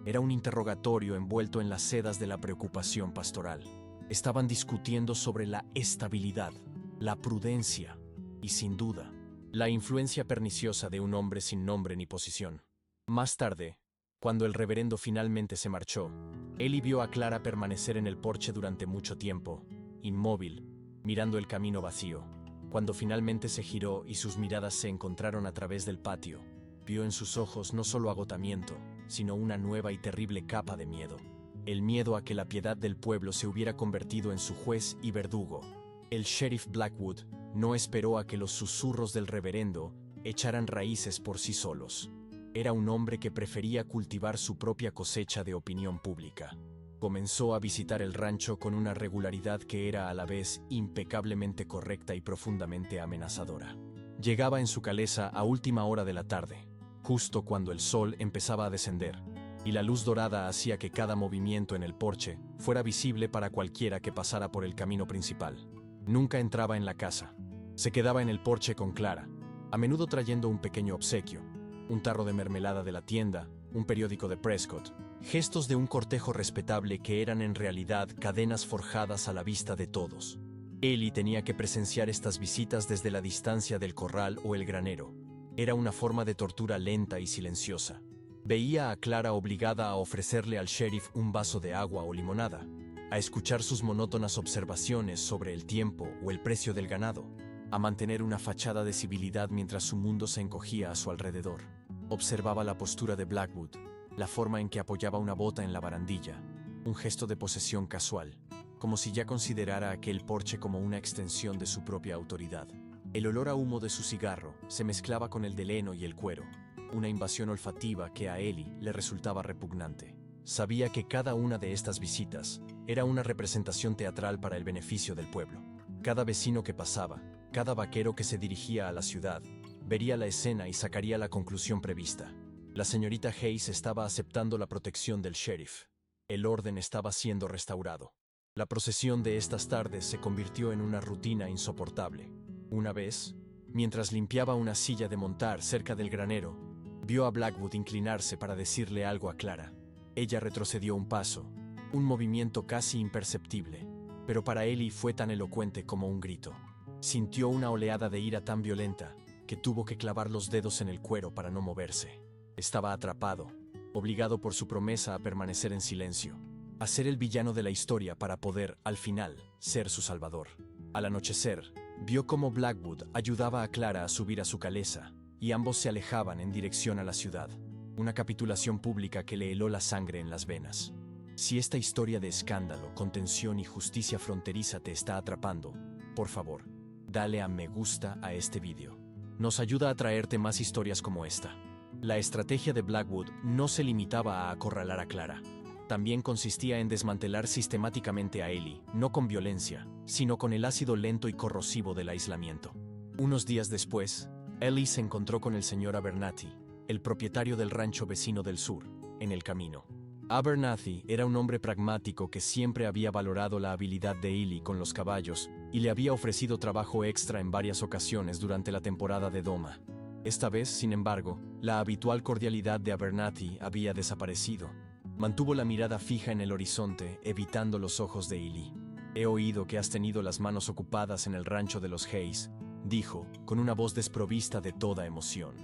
era un interrogatorio envuelto en las sedas de la preocupación pastoral. Estaban discutiendo sobre la estabilidad, la prudencia y, sin duda, la influencia perniciosa de un hombre sin nombre ni posición. Más tarde, cuando el reverendo finalmente se marchó, Ellie vio a Clara permanecer en el porche durante mucho tiempo, inmóvil, mirando el camino vacío. Cuando finalmente se giró y sus miradas se encontraron a través del patio, vio en sus ojos no solo agotamiento, sino una nueva y terrible capa de miedo. El miedo a que la piedad del pueblo se hubiera convertido en su juez y verdugo. El sheriff Blackwood no esperó a que los susurros del reverendo echaran raíces por sí solos. Era un hombre que prefería cultivar su propia cosecha de opinión pública. Comenzó a visitar el rancho con una regularidad que era a la vez impecablemente correcta y profundamente amenazadora. Llegaba en su calesa a última hora de la tarde, justo cuando el sol empezaba a descender, y la luz dorada hacía que cada movimiento en el porche fuera visible para cualquiera que pasara por el camino principal. Nunca entraba en la casa. Se quedaba en el porche con Clara, a menudo trayendo un pequeño obsequio, un tarro de mermelada de la tienda, un periódico de Prescott, gestos de un cortejo respetable que eran en realidad cadenas forjadas a la vista de todos. Ellie tenía que presenciar estas visitas desde la distancia del corral o el granero. Era una forma de tortura lenta y silenciosa. Veía a Clara obligada a ofrecerle al sheriff un vaso de agua o limonada, a escuchar sus monótonas observaciones sobre el tiempo o el precio del ganado, a mantener una fachada de civilidad mientras su mundo se encogía a su alrededor. Observaba la postura de Blackwood, la forma en que apoyaba una bota en la barandilla, un gesto de posesión casual, como si ya considerara aquel porche como una extensión de su propia autoridad. El olor a humo de su cigarro se mezclaba con el del heno y el cuero, una invasión olfativa que a Ellie le resultaba repugnante. Sabía que cada una de estas visitas era una representación teatral para el beneficio del pueblo. Cada vecino que pasaba, cada vaquero que se dirigía a la ciudad, vería la escena y sacaría la conclusión prevista. La señorita Hayes estaba aceptando la protección del sheriff. El orden estaba siendo restaurado. La procesión de estas tardes se convirtió en una rutina insoportable. Una vez, Mientras limpiaba una silla de montar cerca del granero, vio a Blackwood inclinarse para decirle algo a Clara. Ella retrocedió un paso, un movimiento casi imperceptible, pero para Ellie fue tan elocuente como un grito. Sintió una oleada de ira tan violenta que tuvo que clavar los dedos en el cuero para no moverse. Estaba atrapado, obligado por su promesa a permanecer en silencio, a ser el villano de la historia para poder, al final, ser su salvador. Al anochecer, vio cómo Blackwood ayudaba a Clara a subir a su calesa, y ambos se alejaban en dirección a la ciudad. Una capitulación pública que le heló la sangre en las venas. Si esta historia de escándalo, contención y justicia fronteriza te está atrapando, por favor, dale a me gusta a este vídeo. Nos ayuda a traerte más historias como esta. La estrategia de Blackwood no se limitaba a acorralar a Clara. También consistía en desmantelar sistemáticamente a Ellie, no con violencia, sino con el ácido lento y corrosivo del aislamiento. Unos días después, Ellie se encontró con el señor Abernathy, el propietario del rancho vecino del sur, en el camino. Abernathy era un hombre pragmático que siempre había valorado la habilidad de Ellie con los caballos y le había ofrecido trabajo extra en varias ocasiones durante la temporada de doma. Esta vez, sin embargo, la habitual cordialidad de Abernathy había desaparecido. Mantuvo la mirada fija en el horizonte, evitando los ojos de Ellie. «He oído que has tenido las manos ocupadas en el rancho de los Hayes», dijo, con una voz desprovista de toda emoción.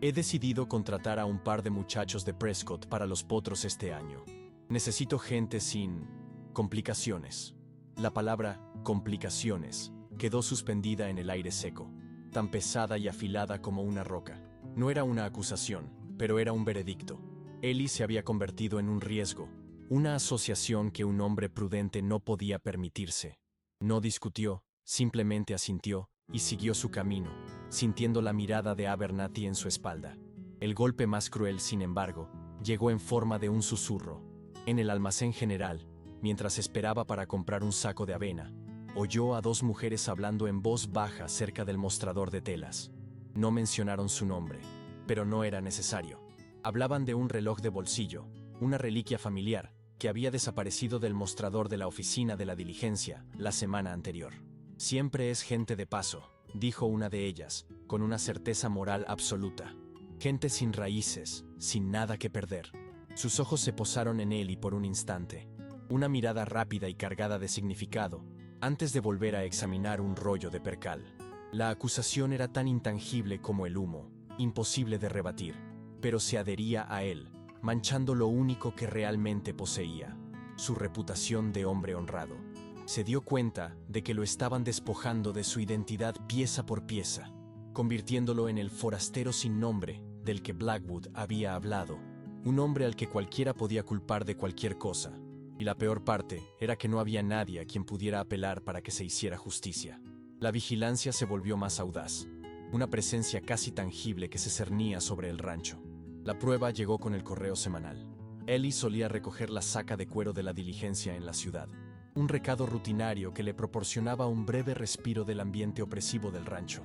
«He decidido contratar a un par de muchachos de Prescott para los potros este año. Necesito gente sin complicaciones». La palabra complicaciones quedó suspendida en el aire seco, tan pesada y afilada como una roca. No era una acusación, pero era un veredicto. Ellie se había convertido en un riesgo, una asociación que un hombre prudente no podía permitirse. No discutió, simplemente asintió y siguió su camino, sintiendo la mirada de Abernathy en su espalda. El golpe más cruel, sin embargo, llegó en forma de un susurro. En el almacén general, mientras esperaba para comprar un saco de avena, oyó a dos mujeres hablando en voz baja cerca del mostrador de telas. No mencionaron su nombre, pero no era necesario. Hablaban de un reloj de bolsillo, una reliquia familiar, que había desaparecido del mostrador de la oficina de la diligencia la semana anterior. «Siempre es gente de paso», dijo una de ellas, con una certeza moral absoluta. «Gente sin raíces, sin nada que perder». Sus ojos se posaron en Ellie por un instante, una mirada rápida y cargada de significado, antes de volver a examinar un rollo de percal. La acusación era tan intangible como el humo, imposible de rebatir, pero se adhería a él, manchando lo único que realmente poseía, su reputación de hombre honrado. Se dio cuenta de que lo estaban despojando de su identidad pieza por pieza, convirtiéndolo en el forastero sin nombre del que Blackwood había hablado, un hombre al que cualquiera podía culpar de cualquier cosa, y la peor parte era que no había nadie a quien pudiera apelar para que se hiciera justicia. La vigilancia se volvió más audaz, una presencia casi tangible que se cernía sobre el rancho. La prueba llegó con el correo semanal. Ellie solía recoger la saca de cuero de la diligencia en la ciudad, un recado rutinario que le proporcionaba un breve respiro del ambiente opresivo del rancho.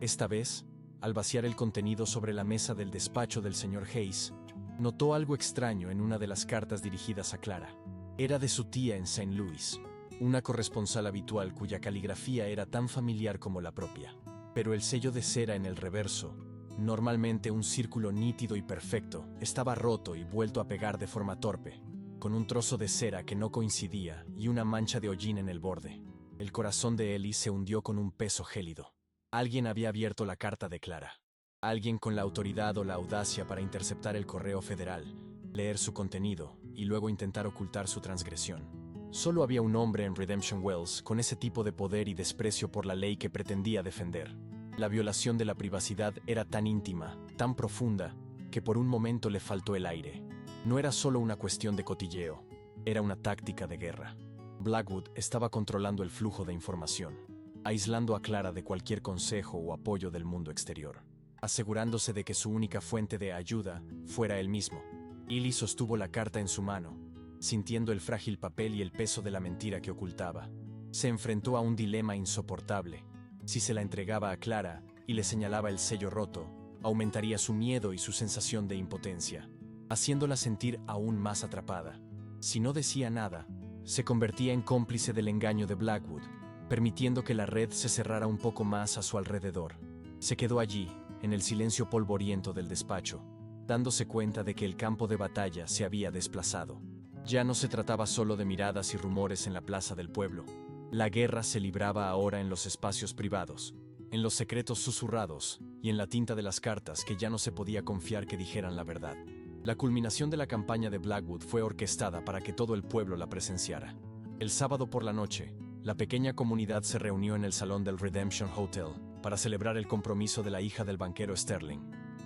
Esta vez, al vaciar el contenido sobre la mesa del despacho del señor Hayes, notó algo extraño en una de las cartas dirigidas a Clara. Era de su tía en St. Louis, una corresponsal habitual cuya caligrafía era tan familiar como la propia. Pero el sello de cera en el reverso, normalmente un círculo nítido y perfecto, estaba roto y vuelto a pegar de forma torpe, con un trozo de cera que no coincidía y una mancha de hollín en el borde. El corazón de Ellie se hundió con un peso gélido. Alguien había abierto la carta de Clara. Alguien con la autoridad o la audacia para interceptar el correo federal, leer su contenido y luego intentar ocultar su transgresión. Solo había un hombre en Redemption Wells con ese tipo de poder y desprecio por la ley que pretendía defender. La violación de la privacidad era tan íntima, tan profunda, que por un momento le faltó el aire. No era solo una cuestión de cotilleo, era una táctica de guerra. Blackwood estaba controlando el flujo de información, aislando a Clara de cualquier consejo o apoyo del mundo exterior, asegurándose de que su única fuente de ayuda fuera él mismo. Ellie sostuvo la carta en su mano, sintiendo el frágil papel y el peso de la mentira que ocultaba. Se enfrentó a un dilema insoportable. Si se la entregaba a Clara y le señalaba el sello roto, aumentaría su miedo y su sensación de impotencia, haciéndola sentir aún más atrapada. Si no decía nada, se convertía en cómplice del engaño de Blackwood, permitiendo que la red se cerrara un poco más a su alrededor. Se quedó allí, en el silencio polvoriento del despacho, dándose cuenta de que el campo de batalla se había desplazado. Ya no se trataba solo de miradas y rumores en la plaza del pueblo. La guerra se libraba ahora en los espacios privados, en los secretos susurrados y en la tinta de las cartas que ya no se podía confiar que dijeran la verdad. La culminación de la campaña de Blackwood fue orquestada para que todo el pueblo la presenciara. El sábado por la noche, la pequeña comunidad se reunió en el salón del Redemption Hotel para celebrar el compromiso de la hija del banquero Sterling.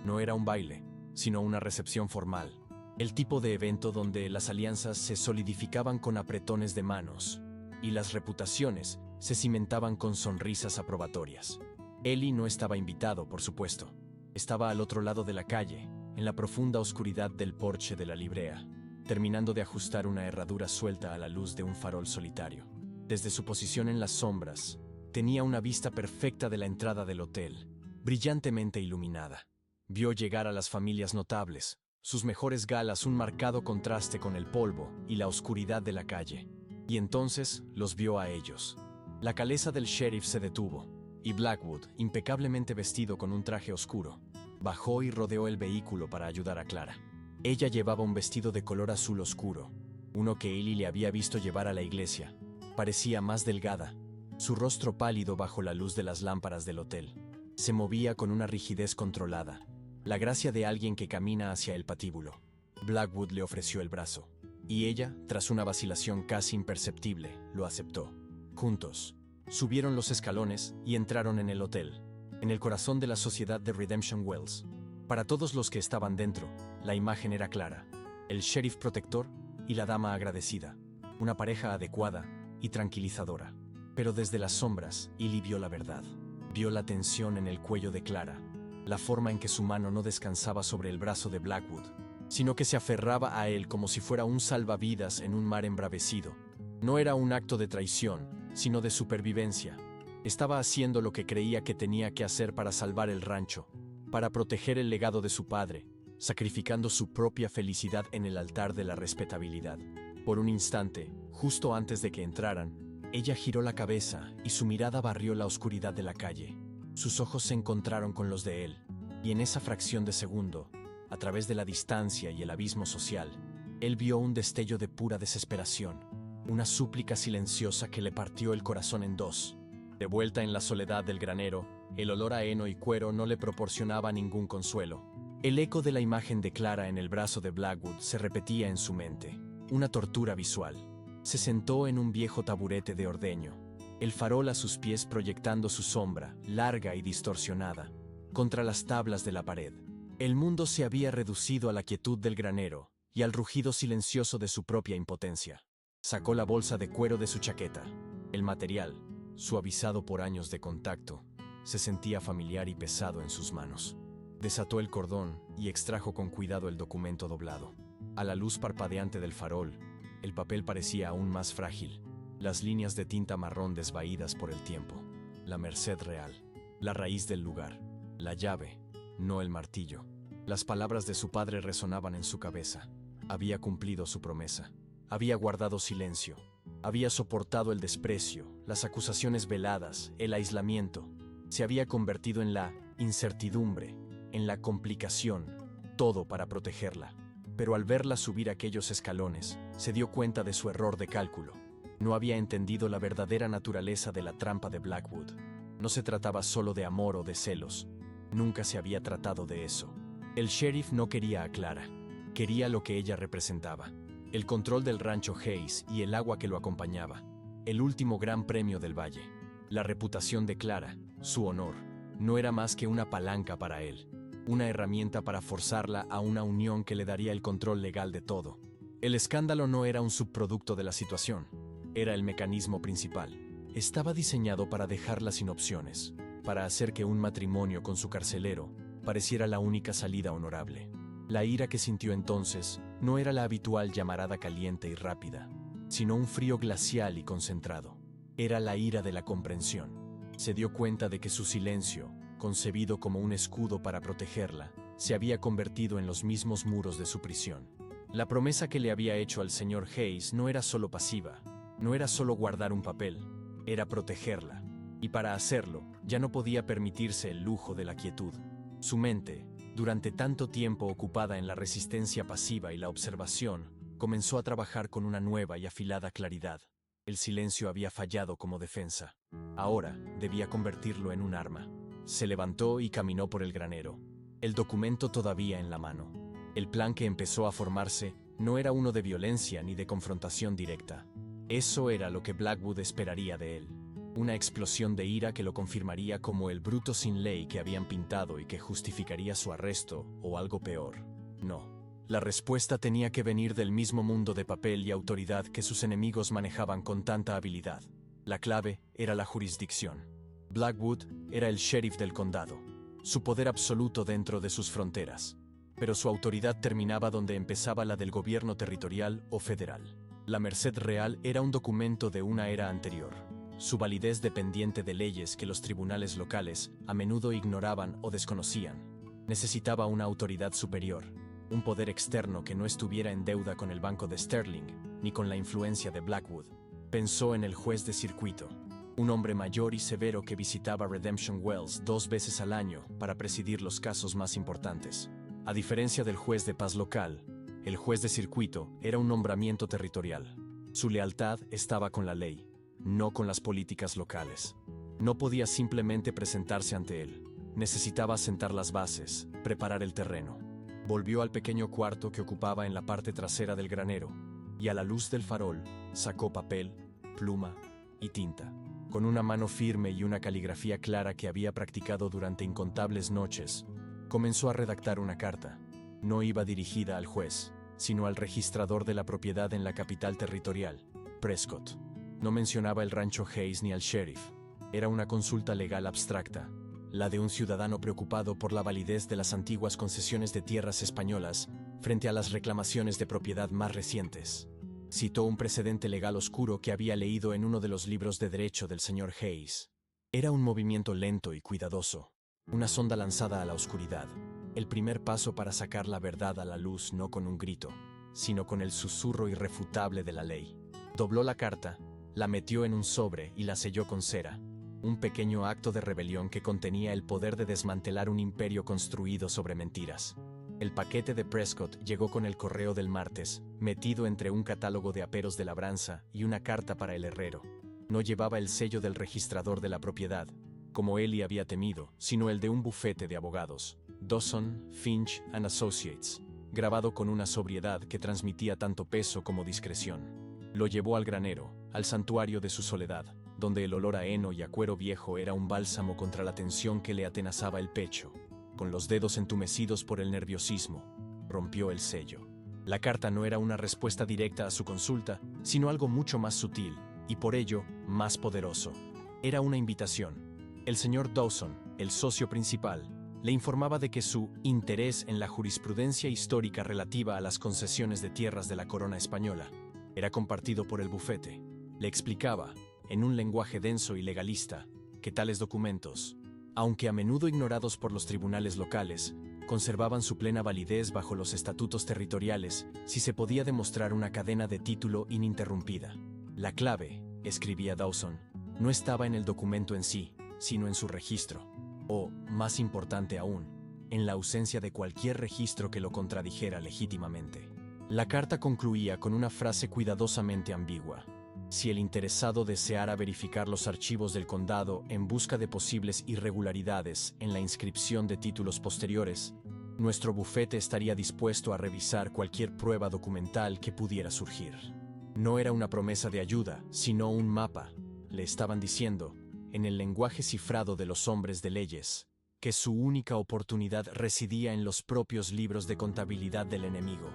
No era un baile, sino una recepción formal. El tipo de evento donde las alianzas se solidificaban con apretones de manos y las reputaciones se cimentaban con sonrisas aprobatorias. Ellie no estaba invitado, por supuesto. Estaba al otro lado de la calle, en la profunda oscuridad del porche de la librea, terminando de ajustar una herradura suelta a la luz de un farol solitario. Desde su posición en las sombras, tenía una vista perfecta de la entrada del hotel, brillantemente iluminada. Vio llegar a las familias notables, sus mejores galas un marcado contraste con el polvo y la oscuridad de la calle. Y entonces los vio a ellos. La caleza del sheriff se detuvo, y Blackwood, impecablemente vestido con un traje oscuro, bajó y rodeó el vehículo para ayudar a Clara. Ella llevaba un vestido de color azul oscuro, uno que Ellie le había visto llevar a la iglesia. Parecía más delgada, su rostro pálido bajo la luz de las lámparas del hotel. Se movía con una rigidez controlada, la gracia de alguien que camina hacia el patíbulo. Blackwood le ofreció el brazo, y ella, tras una vacilación casi imperceptible, lo aceptó. Juntos, subieron los escalones y entraron en el hotel, en el corazón de la sociedad de Redemption Wells. Para todos los que estaban dentro, la imagen era clara: el sheriff protector y la dama agradecida, una pareja adecuada y tranquilizadora. Pero desde las sombras, Ellie vio la verdad. Vio la tensión en el cuello de Clara, la forma en que su mano no descansaba sobre el brazo de Blackwood, sino que se aferraba a él como si fuera un salvavidas en un mar embravecido. No era un acto de traición, sino de supervivencia. Estaba haciendo lo que creía que tenía que hacer para salvar el rancho, para proteger el legado de su padre, sacrificando su propia felicidad en el altar de la respetabilidad. Por un instante, justo antes de que entraran, ella giró la cabeza y su mirada barrió la oscuridad de la calle. Sus ojos se encontraron con los de él, y en esa fracción de segundo, a través de la distancia y el abismo social, él vio un destello de pura desesperación, una súplica silenciosa que le partió el corazón en dos. De vuelta en la soledad del granero, el olor a heno y cuero no le proporcionaba ningún consuelo. El eco de la imagen de Clara en el brazo de Blackwood se repetía en su mente, una tortura visual. Se sentó en un viejo taburete de ordeño, el farol a sus pies proyectando su sombra, larga y distorsionada, contra las tablas de la pared. El mundo se había reducido a la quietud del granero y al rugido silencioso de su propia impotencia. Sacó la bolsa de cuero de su chaqueta. El material, suavizado por años de contacto, se sentía familiar y pesado en sus manos. Desató el cordón y extrajo con cuidado el documento doblado. A la luz parpadeante del farol, el papel parecía aún más frágil, las líneas de tinta marrón desvaídas por el tiempo. La merced real, la raíz del lugar, la llave, no el martillo. Las palabras de su padre resonaban en su cabeza. Había cumplido su promesa. Había guardado silencio. Había soportado el desprecio, las acusaciones veladas, el aislamiento. Se había convertido en la incertidumbre, en la complicación, todo para protegerla. Pero al verla subir aquellos escalones, se dio cuenta de su error de cálculo. No había entendido la verdadera naturaleza de la trampa de Blackwood. No se trataba solo de amor o de celos. Nunca se había tratado de eso. El sheriff no quería a Clara. Quería lo que ella representaba: el control del rancho Hayes y el agua que lo acompañaba. El último gran premio del valle. La reputación de Clara, su honor, no era más que una palanca para él. Una herramienta para forzarla a una unión que le daría el control legal de todo. El escándalo no era un subproducto de la situación. Era el mecanismo principal. Estaba diseñado para dejarla sin opciones, para hacer que un matrimonio con su carcelero pareciera la única salida honorable. La ira que sintió entonces no era la habitual llamarada caliente y rápida, sino un frío glacial y concentrado. Era la ira de la comprensión. Se dio cuenta de que su silencio, concebido como un escudo para protegerla, se había convertido en los mismos muros de su prisión. La promesa que le había hecho al señor Hayes no era solo pasiva, no era solo guardar un papel, era protegerla. y para hacerlo, ya no podía permitirse el lujo de la quietud. Su mente, durante tanto tiempo ocupada en la resistencia pasiva y la observación, comenzó a trabajar con una nueva y afilada claridad. El silencio había fallado como defensa. Ahora debía convertirlo en un arma. Se levantó y caminó por el granero, el documento todavía en la mano. El plan que empezó a formarse no era uno de violencia ni de confrontación directa. Eso era lo que Blackwood esperaría de él. Una explosión de ira que lo confirmaría como el bruto sin ley que habían pintado y que justificaría su arresto, o algo peor. No. La respuesta tenía que venir del mismo mundo de papel y autoridad que sus enemigos manejaban con tanta habilidad. La clave era la jurisdicción. Blackwood era el sheriff del condado, su poder absoluto dentro de sus fronteras. Pero su autoridad terminaba donde empezaba la del gobierno territorial o federal. La Merced Real era un documento de una era anterior. Su validez dependiente de leyes que los tribunales locales a menudo ignoraban o desconocían. Necesitaba una autoridad superior, un poder externo que no estuviera en deuda con el Banco de Sterling, ni con la influencia de Blackwood. Pensó en el juez de circuito, un hombre mayor y severo que visitaba Redemption Wells 2 veces al año para presidir los casos más importantes. A diferencia del juez de paz local, el juez de circuito era un nombramiento territorial. Su lealtad estaba con la ley, no con las políticas locales. No podía simplemente presentarse ante él. Necesitaba sentar las bases, preparar el terreno. Volvió al pequeño cuarto que ocupaba en la parte trasera del granero, y a la luz del farol sacó papel, pluma y tinta. Con una mano firme y una caligrafía clara que había practicado durante incontables noches, comenzó a redactar una carta. No iba dirigida al juez, sino al registrador de la propiedad en la capital territorial, Prescott. No mencionaba el rancho Hayes ni al sheriff. Era una consulta legal abstracta, la de un ciudadano preocupado por la validez de las antiguas concesiones de tierras españolas frente a las reclamaciones de propiedad más recientes. Citó un precedente legal oscuro que había leído en uno de los libros de derecho del señor Hayes. Era un movimiento lento y cuidadoso, una sonda lanzada a la oscuridad, el primer paso para sacar la verdad a la luz no con un grito, sino con el susurro irrefutable de la ley. Dobló la carta, la metió en un sobre y la selló con cera, un pequeño acto de rebelión que contenía el poder de desmantelar un imperio construido sobre mentiras. El paquete de Prescott llegó con el correo del martes, metido entre un catálogo de aperos de labranza y una carta para el herrero. No llevaba el sello del registrador de la propiedad, como Ellie había temido, sino el de un bufete de abogados, Dawson, Finch and Associates, grabado con una sobriedad que transmitía tanto peso como discreción. Lo llevó al granero, al santuario de su soledad, donde el olor a heno y a cuero viejo era un bálsamo contra la tensión que le atenazaba el pecho. Con los dedos entumecidos por el nerviosismo, rompió el sello. La carta no era una respuesta directa a su consulta, sino algo mucho más sutil, y por ello, más poderoso. Era una invitación. El señor Dawson, el socio principal, le informaba de que su interés en la jurisprudencia histórica relativa a las concesiones de tierras de la corona española era compartido por el bufete. Le explicaba, en un lenguaje denso y legalista, que tales documentos, aunque a menudo ignorados por los tribunales locales, conservaban su plena validez bajo los estatutos territoriales si se podía demostrar una cadena de título ininterrumpida. La clave, escribía Dawson, no estaba en el documento en sí, sino en su registro, o, más importante aún, en la ausencia de cualquier registro que lo contradijera legítimamente. La carta concluía con una frase cuidadosamente ambigua. Si el interesado deseara verificar los archivos del condado en busca de posibles irregularidades en la inscripción de títulos posteriores, nuestro bufete estaría dispuesto a revisar cualquier prueba documental que pudiera surgir. No era una promesa de ayuda, sino un mapa, le estaban diciendo, en el lenguaje cifrado de los hombres de leyes, que su única oportunidad residía en los propios libros de contabilidad del enemigo.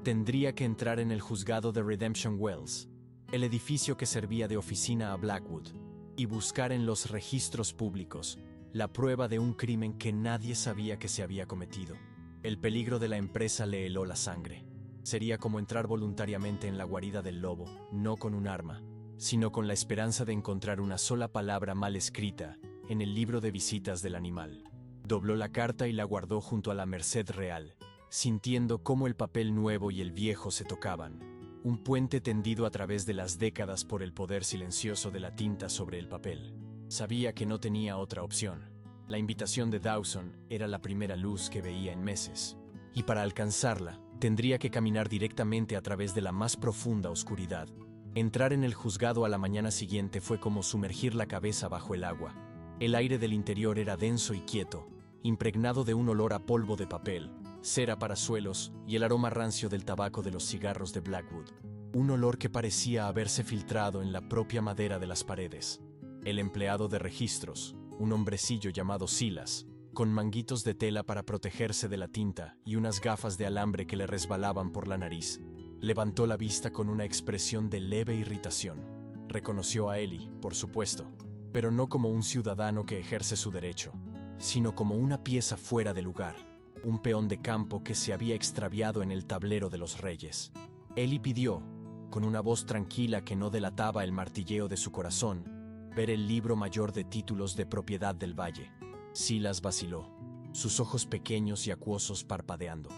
Tendría que entrar en el juzgado de Redemption Wells, el edificio que servía de oficina a Blackwood, y buscar en los registros públicos la prueba de un crimen que nadie sabía que se había cometido. El peligro de la empresa le heló la sangre. Sería como entrar voluntariamente en la guarida del lobo, no con un arma, sino con la esperanza de encontrar una sola palabra mal escrita en el libro de visitas del animal. Dobló la carta y la guardó junto a la Merced Real, sintiendo cómo el papel nuevo y el viejo se tocaban. Un puente tendido a través de las décadas por el poder silencioso de la tinta sobre el papel. Sabía que no tenía otra opción. La invitación de Dawson era la primera luz que veía en meses, y para alcanzarla tendría que caminar directamente a través de la más profunda oscuridad. Entrar en el juzgado a la mañana siguiente fue como sumergir la cabeza bajo el agua. El aire del interior era denso y quieto, impregnado de un olor a polvo de papel, cera para suelos y el aroma rancio del tabaco de los cigarros de Blackwood. Un olor que parecía haberse filtrado en la propia madera de las paredes. El empleado de registros, un hombrecillo llamado Silas, con manguitos de tela para protegerse de la tinta y unas gafas de alambre que le resbalaban por la nariz, levantó la vista con una expresión de leve irritación. Reconoció a Ellie, por supuesto, pero no como un ciudadano que ejerce su derecho, sino como una pieza fuera de lugar, un peón de campo que se había extraviado en el tablero de los reyes. Ellie pidió, con una voz tranquila que no delataba el martilleo de su corazón, ver el libro mayor de títulos de propiedad del valle. Silas vaciló, sus ojos pequeños y acuosos parpadeando.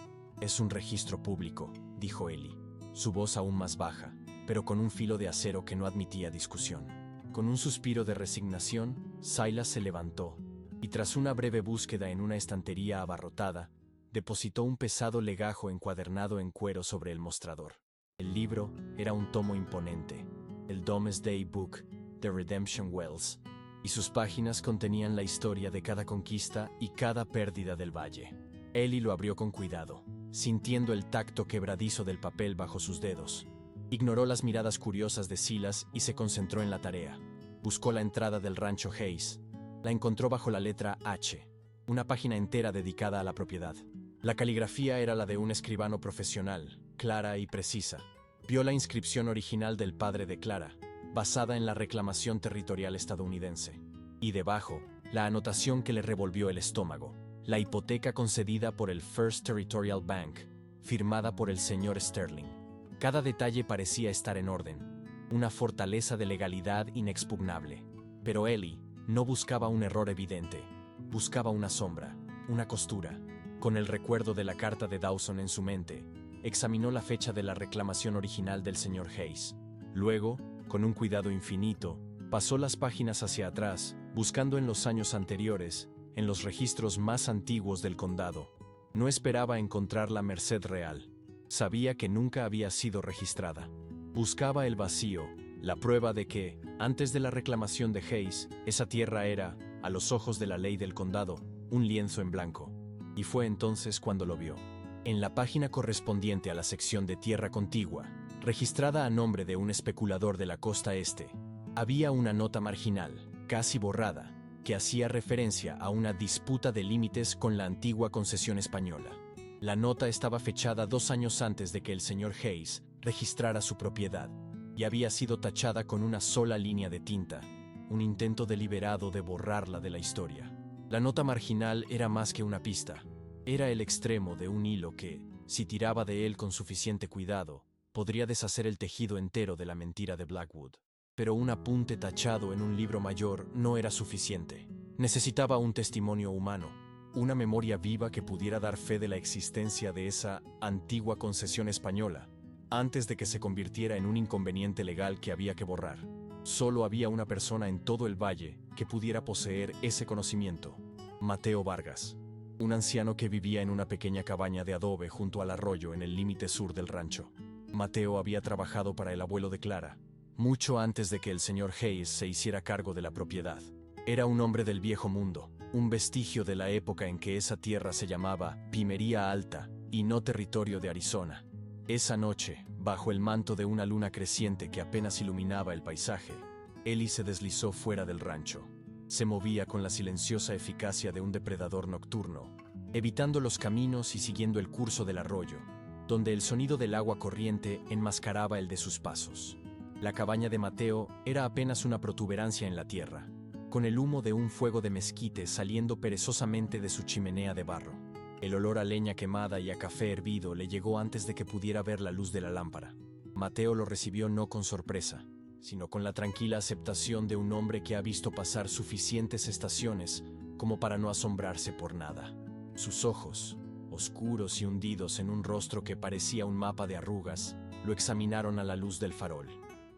«Es un registro público», dijo Ellie, su voz aún más baja, pero con un filo de acero que no admitía discusión. Con un suspiro de resignación, Silas se levantó, y tras una breve búsqueda en una estantería abarrotada, depositó un pesado legajo encuadernado en cuero sobre el mostrador. El libro era un tomo imponente, el Domesday Book de Redemption Wells, y sus páginas contenían la historia de cada conquista y cada pérdida del valle. Ellie lo abrió con cuidado, sintiendo el tacto quebradizo del papel bajo sus dedos. Ignoró las miradas curiosas de Silas y se concentró en la tarea. Buscó la entrada del rancho Hayes. La encontró bajo la letra H, una página entera dedicada a la propiedad. La caligrafía era la de un escribano profesional, clara y precisa. Vio la inscripción original del padre de Clara, basada en la reclamación territorial estadounidense. Y debajo, la anotación que le revolvió el estómago: la hipoteca concedida por el First Territorial Bank, firmada por el señor Sterling. Cada detalle parecía estar en orden, una fortaleza de legalidad inexpugnable. Pero Ellie no buscaba un error evidente, buscaba una sombra, una costura. Con el recuerdo de la carta de Dawson en su mente, examinó la fecha de la reclamación original del señor Hayes. Luego, con un cuidado infinito, pasó las páginas hacia atrás, buscando en los años anteriores, en los registros más antiguos del condado. No esperaba encontrar la merced real. Sabía que nunca había sido registrada. Buscaba el vacío, la prueba de que, antes de la reclamación de Hayes, esa tierra era, a los ojos de la ley del condado, un lienzo en blanco. Y fue entonces cuando lo vio. En la página correspondiente a la sección de tierra contigua, registrada a nombre de un especulador de la costa este, había una nota marginal, casi borrada, que hacía referencia a una disputa de límites con la antigua concesión española. La nota estaba fechada 2 años antes de que el señor Hayes registrara su propiedad, y había sido tachada con una sola línea de tinta, un intento deliberado de borrarla de la historia. La nota marginal era más que una pista, era el extremo de un hilo que, si tiraba de él con suficiente cuidado, podría deshacer el tejido entero de la mentira de Blackwood. Pero un apunte tachado en un libro mayor no era suficiente. Necesitaba un testimonio humano, una memoria viva que pudiera dar fe de la existencia de esa antigua concesión española, antes de que se convirtiera en un inconveniente legal que había que borrar. Solo había una persona en todo el valle que pudiera poseer ese conocimiento: Mateo Vargas, un anciano que vivía en una pequeña cabaña de adobe junto al arroyo en el límite sur del rancho. Mateo había trabajado para el abuelo de Clara, mucho antes de que el señor Hayes se hiciera cargo de la propiedad. Era un hombre del viejo mundo, un vestigio de la época en que esa tierra se llamaba Pimería Alta y no territorio de Arizona. Esa noche, bajo el manto de una luna creciente que apenas iluminaba el paisaje, Ellie se deslizó fuera del rancho. Se movía con la silenciosa eficacia de un depredador nocturno, evitando los caminos y siguiendo el curso del arroyo, donde el sonido del agua corriente enmascaraba el de sus pasos. La cabaña de Mateo era apenas una protuberancia en la tierra, con el humo de un fuego de mezquite saliendo perezosamente de su chimenea de barro. El olor a leña quemada y a café hervido le llegó antes de que pudiera ver la luz de la lámpara. Mateo lo recibió no con sorpresa, sino con la tranquila aceptación de un hombre que ha visto pasar suficientes estaciones como para no asombrarse por nada. Sus ojos, oscuros y hundidos en un rostro que parecía un mapa de arrugas, lo examinaron a la luz del farol.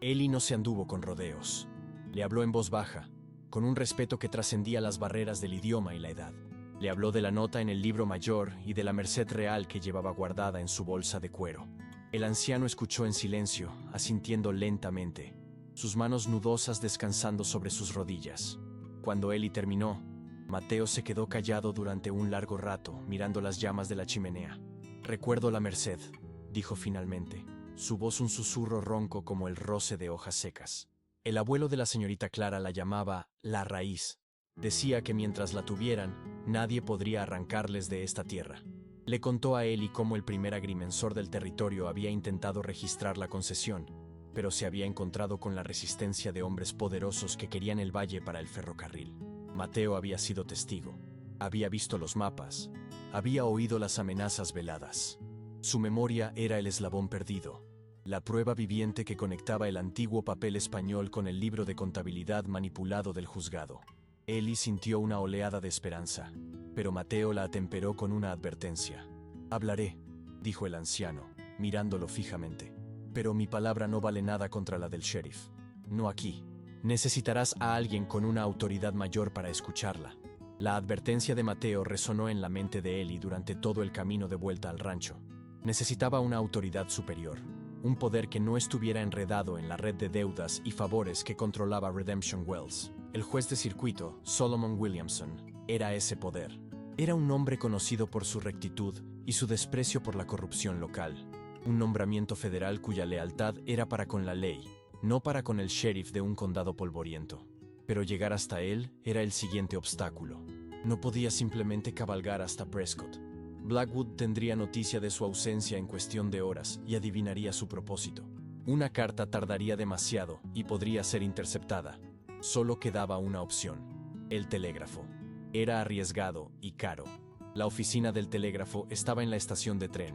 Ellie no se anduvo con rodeos. Le habló en voz baja, con un respeto que trascendía las barreras del idioma y la edad. Le habló de la nota en el libro mayor y de la merced real que llevaba guardada en su bolsa de cuero. El anciano escuchó en silencio, asintiendo lentamente, sus manos nudosas descansando sobre sus rodillas. Cuando Eli terminó, Mateo se quedó callado durante un largo rato, mirando las llamas de la chimenea. «Recuerdo la merced», dijo finalmente, su voz un susurro ronco como el roce de hojas secas. El abuelo de la señorita Clara la llamaba la raíz. Decía que mientras la tuvieran, nadie podría arrancarles de esta tierra. Le contó a Eli cómo el primer agrimensor del territorio había intentado registrar la concesión, pero se había encontrado con la resistencia de hombres poderosos que querían el valle para el ferrocarril. Mateo había sido testigo, había visto los mapas, había oído las amenazas veladas. Su memoria era el eslabón perdido, la prueba viviente que conectaba el antiguo papel español con el libro de contabilidad manipulado del juzgado. Eli sintió una oleada de esperanza, pero Mateo la atemperó con una advertencia. «Hablaré», dijo el anciano, mirándolo fijamente. «Pero mi palabra no vale nada contra la del sheriff. No aquí. Necesitarás a alguien con una autoridad mayor para escucharla». La advertencia de Mateo resonó en la mente de Eli durante todo el camino de vuelta al rancho. Necesitaba una autoridad superior, un poder que no estuviera enredado en la red de deudas y favores que controlaba Redemption Wells. El juez de circuito, Solomon Williamson, era ese poder. Era un hombre conocido por su rectitud y su desprecio por la corrupción local. Un nombramiento federal cuya lealtad era para con la ley, no para con el sheriff de un condado polvoriento. Pero llegar hasta él era el siguiente obstáculo. No podía simplemente cabalgar hasta Prescott. Blackwood tendría noticia de su ausencia en cuestión de horas y adivinaría su propósito. Una carta tardaría demasiado y podría ser interceptada. Solo quedaba una opción: el telégrafo. Era arriesgado y caro. La oficina del telégrafo estaba en la estación de tren,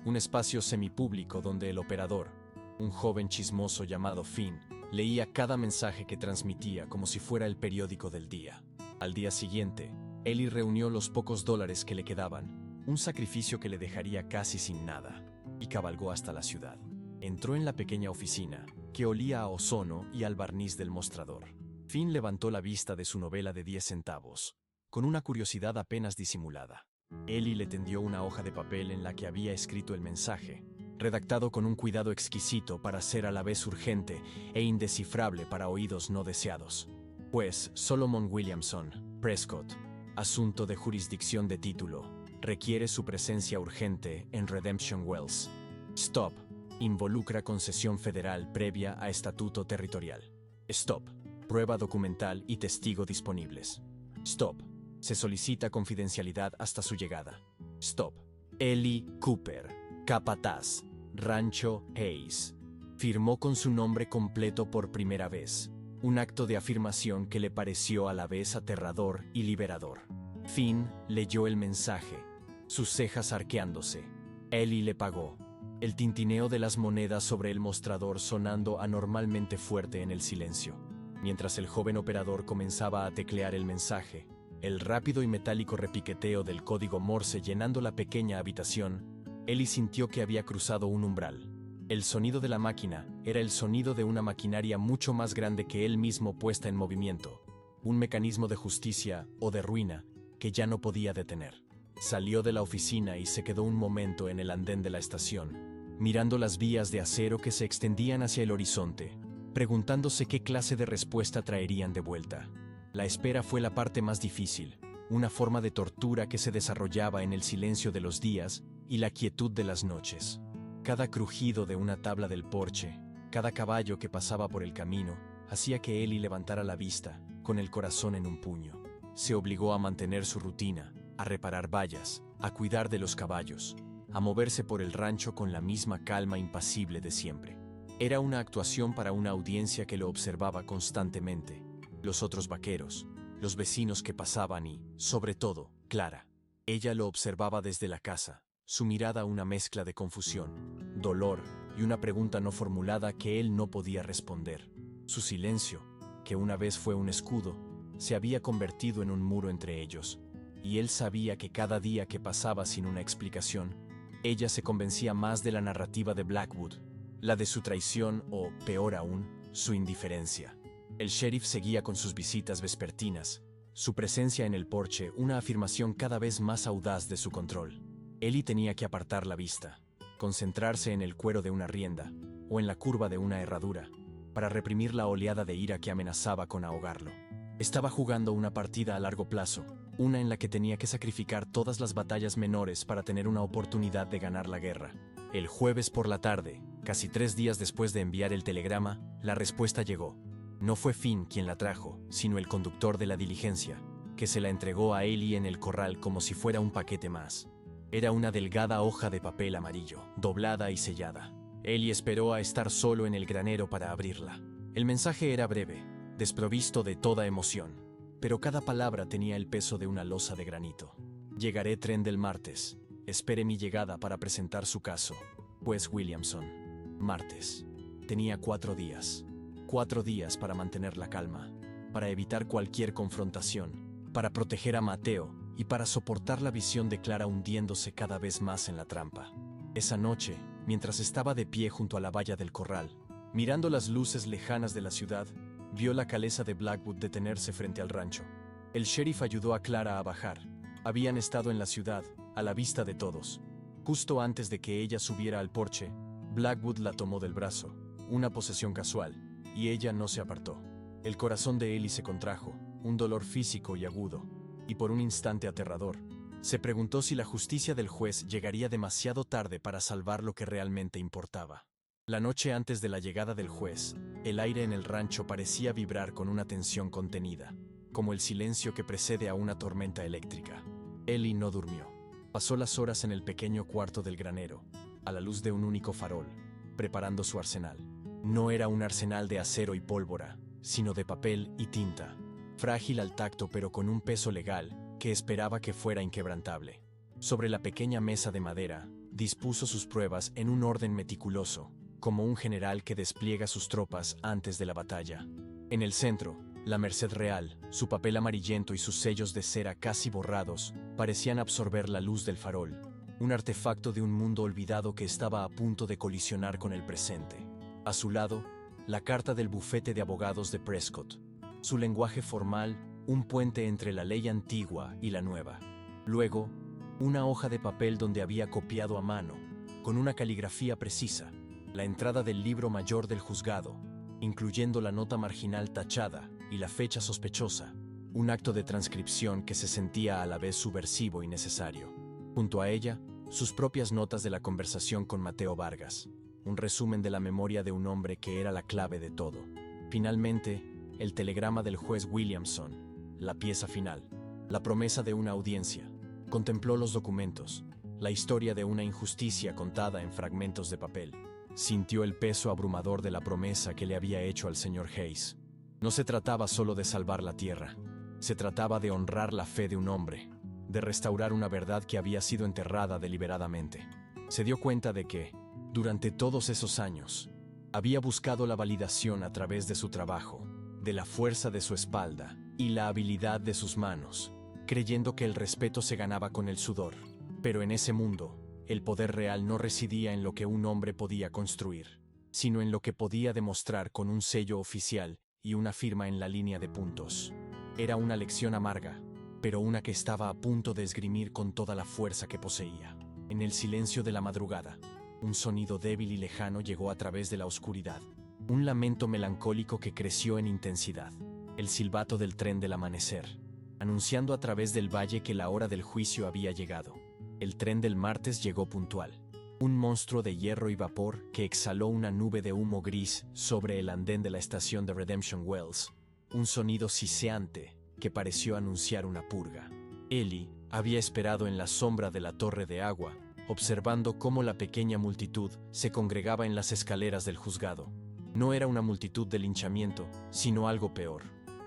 un espacio semipúblico donde el operador, un joven chismoso llamado Finn, leía cada mensaje que transmitía como si fuera el periódico del día. Al día siguiente, Eli reunió los pocos dólares que le quedaban, un sacrificio que le dejaría casi sin nada, y cabalgó hasta la ciudad. Entró en la pequeña oficina, que olía a ozono y al barniz del mostrador. Finn levantó la vista de su novela de 10 centavos, con una curiosidad apenas disimulada. Eli le tendió una hoja de papel en la que había escrito el mensaje, redactado con un cuidado exquisito para ser a la vez urgente e indescifrable para oídos no deseados. Pues Solomon Williamson, Prescott, asunto de jurisdicción de título, requiere su presencia urgente en Redemption Wells. Stop, involucra concesión federal previa a estatuto territorial. Stop, prueba documental y testigo disponibles. Stop, se solicita confidencialidad hasta su llegada. Stop, Eli Cooper, capataz, Rancho Hayes. Firmó con su nombre completo por primera vez, un acto de afirmación que le pareció a la vez aterrador y liberador. Finn leyó el mensaje, sus cejas arqueándose. Eli le pagó, el tintineo de las monedas sobre el mostrador sonando anormalmente fuerte en el silencio. Mientras el joven operador comenzaba a teclear el mensaje, el rápido y metálico repiqueteo del código Morse llenando la pequeña habitación, Eli sintió que había cruzado un umbral. El sonido de la máquina era el sonido de una maquinaria mucho más grande que él mismo puesta en movimiento, un mecanismo de justicia o de ruina que ya no podía detener. Salió de la oficina y se quedó un momento en el andén de la estación, mirando las vías de acero que se extendían hacia el horizonte, preguntándose qué clase de respuesta traerían de vuelta. La espera fue la parte más difícil, una forma de tortura que se desarrollaba en el silencio de los días y la quietud de las noches. Cada crujido de una tabla del porche, cada caballo que pasaba por el camino, hacía que Eli levantara la vista, con el corazón en un puño. Se obligó a mantener su rutina, a reparar vallas, a cuidar de los caballos, a moverse por el rancho con la misma calma impasible de siempre. Era una actuación para una audiencia que lo observaba constantemente, los otros vaqueros, los vecinos que pasaban y, sobre todo, Clara. Ella lo observaba desde la casa, su mirada una mezcla de confusión, dolor y una pregunta no formulada que él no podía responder. Su silencio, que una vez fue un escudo, se había convertido en un muro entre ellos, y él sabía que cada día que pasaba sin una explicación, ella se convencía más de la narrativa de Blackwood, la de su traición o, peor aún, su indiferencia. El sheriff seguía con sus visitas vespertinas, su presencia en el porche una afirmación cada vez más audaz de su control. Ellie tenía que apartar la vista, concentrarse en el cuero de una rienda o en la curva de una herradura, para reprimir la oleada de ira que amenazaba con ahogarlo. Estaba jugando una partida a largo plazo, una en la que tenía que sacrificar todas las batallas menores para tener una oportunidad de ganar la guerra. El jueves por la tarde, casi 3 días después de enviar el telegrama, la respuesta llegó. No fue Finn quien la trajo, sino el conductor de la diligencia, que se la entregó a Ellie en el corral como si fuera un paquete más. Era una delgada hoja de papel amarillo, doblada y sellada. Ellie esperó a estar solo en el granero para abrirla. El mensaje era breve, desprovisto de toda emoción, pero cada palabra tenía el peso de una losa de granito. Llegaré tren del martes. Espere mi llegada para presentar su caso. Juez Williamson. Martes. Tenía 4 días. 4 días para mantener la calma, para evitar cualquier confrontación, para proteger a Mateo y para soportar la visión de Clara hundiéndose cada vez más en la trampa. Esa noche, mientras estaba de pie junto a la valla del corral, mirando las luces lejanas de la ciudad, vio la calesa de Blackwood detenerse frente al rancho. El sheriff ayudó a Clara a bajar. Habían estado en la ciudad, a la vista de todos. Justo antes de que ella subiera al porche, Blackwood la tomó del brazo, una posesión casual, y ella no se apartó. El corazón de Ellie se contrajo, un dolor físico y agudo, y por un instante aterrador, se preguntó si la justicia del juez llegaría demasiado tarde para salvar lo que realmente importaba. La noche antes de la llegada del juez, el aire en el rancho parecía vibrar con una tensión contenida, como el silencio que precede a una tormenta eléctrica. Ellie no durmió. Pasó las horas en el pequeño cuarto del granero, a la luz de un único farol, preparando su arsenal. No era un arsenal de acero y pólvora, sino de papel y tinta, frágil al tacto pero con un peso legal que esperaba que fuera inquebrantable. Sobre la pequeña mesa de madera, dispuso sus pruebas en un orden meticuloso, como un general que despliega sus tropas antes de la batalla. En el centro, la Merced Real, su papel amarillento y sus sellos de cera casi borrados, parecían absorber la luz del farol, un artefacto de un mundo olvidado que estaba a punto de colisionar con el presente. A su lado, la carta del bufete de abogados de Prescott, su lenguaje formal, un puente entre la ley antigua y la nueva. Luego, una hoja de papel donde había copiado a mano, con una caligrafía precisa, la entrada del libro mayor del juzgado, incluyendo la nota marginal tachada y la fecha sospechosa, un acto de transcripción que se sentía a la vez subversivo y necesario. Junto a ella, sus propias notas de la conversación con Mateo Vargas, un resumen de la memoria de un hombre que era la clave de todo. Finalmente, el telegrama del juez Williamson, la pieza final, la promesa de una audiencia. Contempló los documentos, la historia de una injusticia contada en fragmentos de papel. Sintió el peso abrumador de la promesa que le había hecho al señor Hayes. No se trataba solo de salvar la tierra, se trataba de honrar la fe de un hombre, de restaurar una verdad que había sido enterrada deliberadamente. Se dio cuenta de que, durante todos esos años, había buscado la validación a través de su trabajo, de la fuerza de su espalda y la habilidad de sus manos, creyendo que el respeto se ganaba con el sudor. Pero en ese mundo, el poder real no residía en lo que un hombre podía construir, sino en lo que podía demostrar con un sello oficial y una firma en la línea de puntos. Era una lección amarga, pero una que estaba a punto de esgrimir con toda la fuerza que poseía. En el silencio de la madrugada, un sonido débil y lejano llegó a través de la oscuridad. Un lamento melancólico que creció en intensidad. El silbato del tren del amanecer, anunciando a través del valle que la hora del juicio había llegado. El tren del martes llegó puntual. Un monstruo de hierro y vapor que exhaló una nube de humo gris sobre el andén de la estación de Redemption Wells. Un sonido siseante que pareció anunciar una purga. Ellie había esperado en la sombra de la torre de agua, observando cómo la pequeña multitud se congregaba en las escaleras del juzgado. No era una multitud de linchamiento, sino algo peor.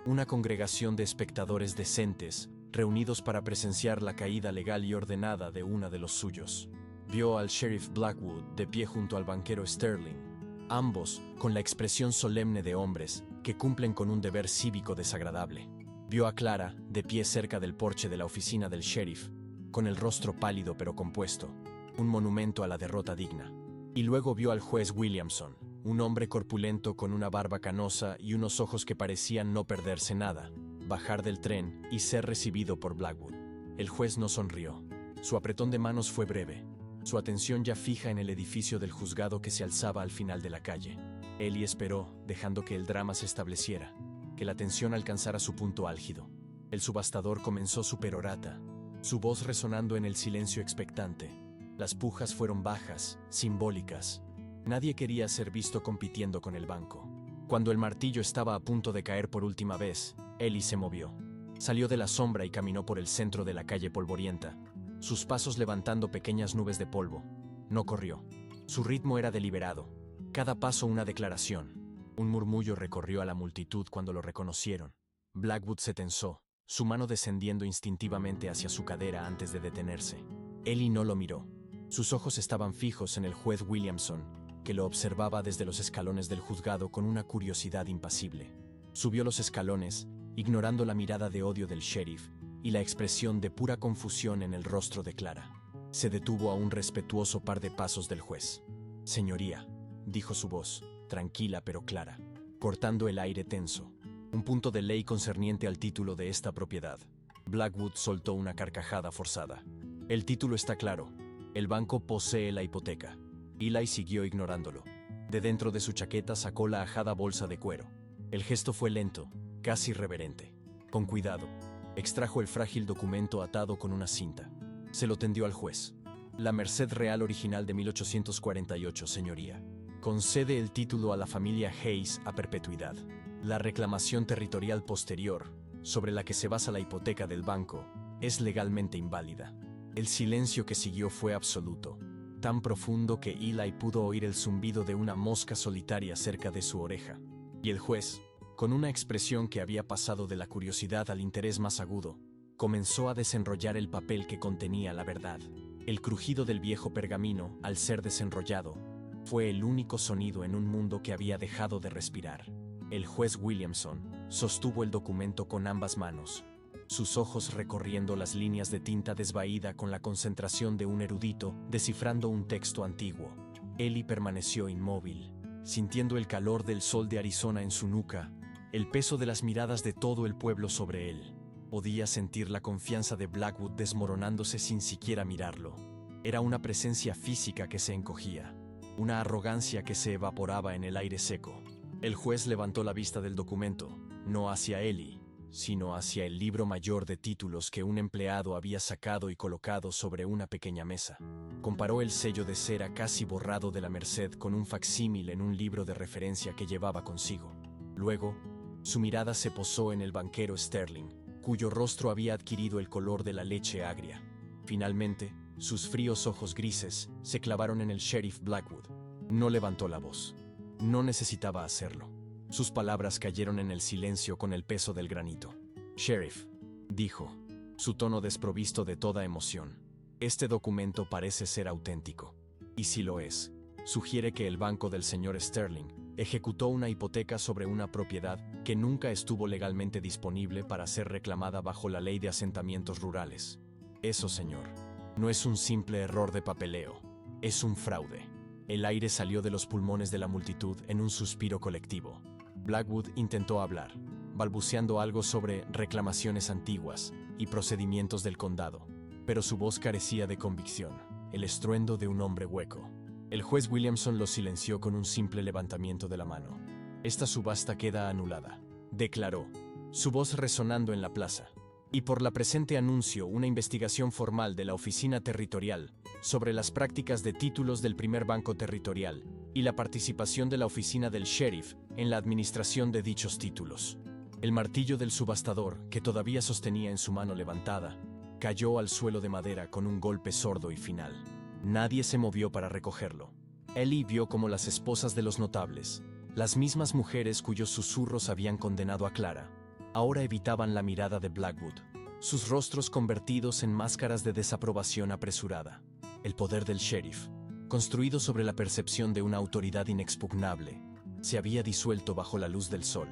Una congregación de espectadores decentes, reunidos para presenciar la caída legal y ordenada de una de los suyos. Vio al sheriff Blackwood de pie junto al banquero Sterling, ambos con la expresión solemne de hombres que cumplen con un deber cívico desagradable. Vio a Clara de pie cerca del porche de la oficina del sheriff, con el rostro pálido pero compuesto, un monumento a la derrota digna. Y luego vio al juez Williamson, un hombre corpulento con una barba canosa y unos ojos que parecían no perderse nada, bajar del tren y ser recibido por Blackwood. El juez no sonrió. Su apretón de manos fue breve, su atención ya fija en el edificio del juzgado que se alzaba al final de la calle. Ellie esperó, dejando que el drama se estableciera, que la tensión alcanzara su punto álgido. El subastador comenzó su perorata, su voz resonando en el silencio expectante. Las pujas fueron bajas, simbólicas. Nadie quería ser visto compitiendo con el banco. Cuando el martillo estaba a punto de caer por última vez, Ellie se movió. Salió de la sombra y caminó por el centro de la calle polvorienta, sus pasos levantando pequeñas nubes de polvo. No corrió. Su ritmo era deliberado. Cada paso una declaración. Un murmullo recorrió a la multitud cuando lo reconocieron. Blackwood se tensó, su mano descendiendo instintivamente hacia su cadera antes de detenerse. Ellie no lo miró. Sus ojos estaban fijos en el juez Williamson, que lo observaba desde los escalones del juzgado con una curiosidad impasible. Subió los escalones, ignorando la mirada de odio del sheriff y la expresión de pura confusión en el rostro de Clara. Se detuvo a un respetuoso par de pasos del juez. «Señoría», dijo su voz, tranquila pero clara, cortando el aire tenso. «Un punto de ley concerniente al título de esta propiedad». Blackwood soltó una carcajada forzada. «El título está claro. El banco posee la hipoteca». Eli siguió ignorándolo. De dentro de su chaqueta sacó la ajada bolsa de cuero. El gesto fue lento, casi reverente. Con cuidado, extrajo el frágil documento atado con una cinta. Se lo tendió al juez. «La Merced Real original de 1848, señoría. Concede el título a la familia Hayes a perpetuidad. La reclamación territorial posterior, sobre la que se basa la hipoteca del banco, es legalmente inválida». El silencio que siguió fue absoluto, tan profundo que Eli pudo oír el zumbido de una mosca solitaria cerca de su oreja. Y el juez, con una expresión que había pasado de la curiosidad al interés más agudo, comenzó a desenrollar el papel que contenía la verdad. El crujido del viejo pergamino, al ser desenrollado, fue el único sonido en un mundo que había dejado de respirar. El juez Williamson sostuvo el documento con ambas manos, sus ojos recorriendo las líneas de tinta desvaída con la concentración de un erudito descifrando un texto antiguo. Ellie permaneció inmóvil, sintiendo el calor del sol de Arizona en su nuca, el peso de las miradas de todo el pueblo sobre él. Podía sentir la confianza de Blackwood desmoronándose sin siquiera mirarlo. Era una presencia física que se encogía, una arrogancia que se evaporaba en el aire seco. El juez levantó la vista del documento, no hacia Ellie, sino hacia el libro mayor de títulos que un empleado había sacado y colocado sobre una pequeña mesa. Comparó el sello de cera casi borrado de la Merced con un facsímil en un libro de referencia que llevaba consigo. Luego, su mirada se posó en el banquero Sterling, cuyo rostro había adquirido el color de la leche agria. Finalmente, sus fríos ojos grises se clavaron en el sheriff Blackwood. No levantó la voz. No necesitaba hacerlo. Sus palabras cayeron en el silencio con el peso del granito. «Sheriff», dijo, su tono desprovisto de toda emoción, «este documento parece ser auténtico. Y si lo es, sugiere que el banco del señor Sterling ejecutó una hipoteca sobre una propiedad que nunca estuvo legalmente disponible para ser reclamada bajo la ley de asentamientos rurales. Eso, señor, no es un simple error de papeleo, es un fraude». El aire salió de los pulmones de la multitud en un suspiro colectivo. Blackwood intentó hablar, balbuceando algo sobre reclamaciones antiguas y procedimientos del condado, pero su voz carecía de convicción, el estruendo de un hombre hueco. El juez Williamson lo silenció con un simple levantamiento de la mano. «Esta subasta queda anulada», declaró, su voz resonando en la plaza. «Y por la presente anuncio una investigación formal de la Oficina Territorial sobre las prácticas de títulos del primer banco territorial y la participación de la oficina del sheriff en la administración de dichos títulos». El martillo del subastador, que todavía sostenía en su mano levantada, cayó al suelo de madera con un golpe sordo y final. Nadie se movió para recogerlo. Ellie vio como las esposas de los notables, las mismas mujeres cuyos susurros habían condenado a Clara, ahora evitaban la mirada de Blackwood, sus rostros convertidos en máscaras de desaprobación apresurada. El poder del sheriff, construido sobre la percepción de una autoridad inexpugnable, se había disuelto bajo la luz del sol,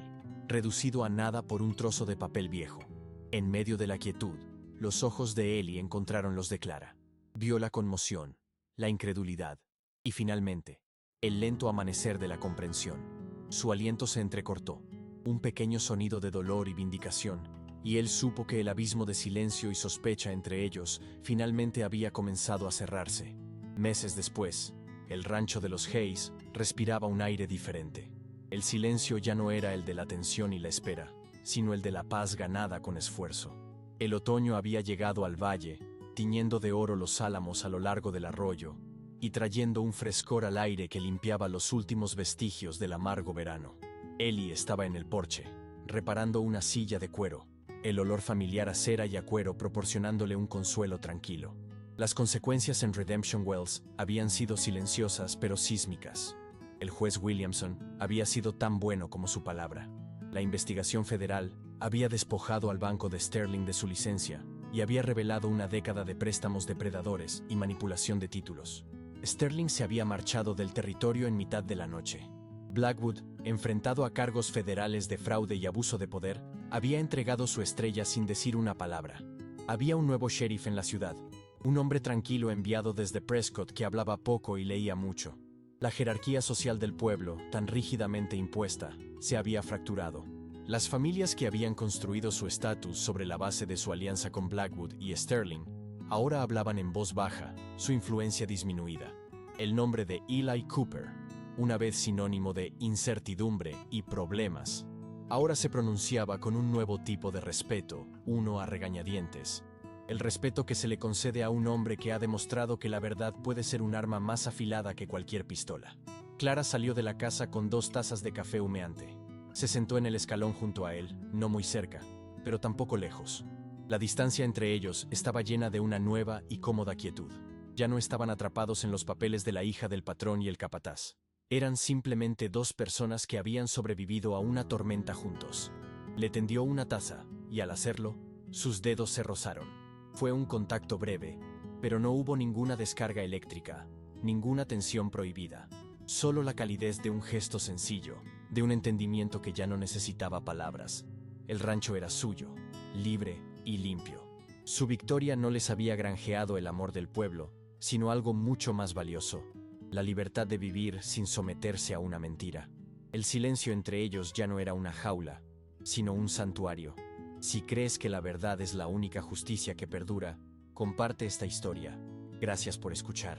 reducido a nada por un trozo de papel viejo. En medio de la quietud, los ojos de Ellie encontraron los de Clara. Vio la conmoción, la incredulidad y, finalmente, El lento amanecer de la comprensión. Su aliento se entrecortó. Un pequeño sonido de dolor y vindicación, y él supo que el abismo de silencio y sospecha entre ellos finalmente había comenzado a cerrarse. Meses después, el rancho de los Hayes respiraba un aire diferente. El silencio ya no era el de la tensión y la espera, sino el de la paz ganada con esfuerzo. El otoño había llegado al valle, tiñendo de oro los álamos a lo largo del arroyo, y trayendo un frescor al aire que limpiaba los últimos vestigios del amargo verano. Ellie estaba en el porche, reparando una silla de cuero, el olor familiar a cera y a cuero proporcionándole un consuelo tranquilo. Las consecuencias en Redemption Wells habían sido silenciosas pero sísmicas. El juez Williamson había sido tan bueno como su palabra. La investigación federal había despojado al banco de Sterling de su licencia y había revelado una década de préstamos depredadores y manipulación de títulos. Sterling se había marchado del territorio en mitad de la noche. Blackwood, enfrentado a cargos federales de fraude y abuso de poder, había entregado su estrella sin decir una palabra. Había un nuevo sheriff en la ciudad, un hombre tranquilo enviado desde Prescott que hablaba poco y leía mucho. La jerarquía social del pueblo, tan rígidamente impuesta, se había fracturado. Las familias que habían construido su estatus sobre la base de su alianza con Blackwood y Sterling, ahora hablaban en voz baja, su influencia disminuida. El nombre de Eli Cooper, una vez sinónimo de incertidumbre y problemas, ahora se pronunciaba con un nuevo tipo de respeto, uno a regañadientes. El respeto que se le concede a un hombre que ha demostrado que la verdad puede ser un arma más afilada que cualquier pistola. Clara salió de la casa con 2 tazas de café humeante. Se sentó en el escalón junto a él, no muy cerca, pero tampoco lejos. La distancia entre ellos estaba llena de una nueva y cómoda quietud. Ya no estaban atrapados en los papeles de la hija del patrón y el capataz. Eran simplemente 2 personas que habían sobrevivido a una tormenta juntos. Le tendió una taza, y al hacerlo, sus dedos se rozaron. Fue un contacto breve, pero no hubo ninguna descarga eléctrica, ninguna tensión prohibida. Solo la calidez de un gesto sencillo, de un entendimiento que ya no necesitaba palabras. El rancho era suyo, libre y limpio. Su victoria no les había granjeado el amor del pueblo, sino algo mucho más valioso: la libertad de vivir sin someterse a una mentira. El silencio entre ellos ya no era una jaula, sino un santuario. Si crees que la verdad es la única justicia que perdura, comparte esta historia. Gracias por escuchar.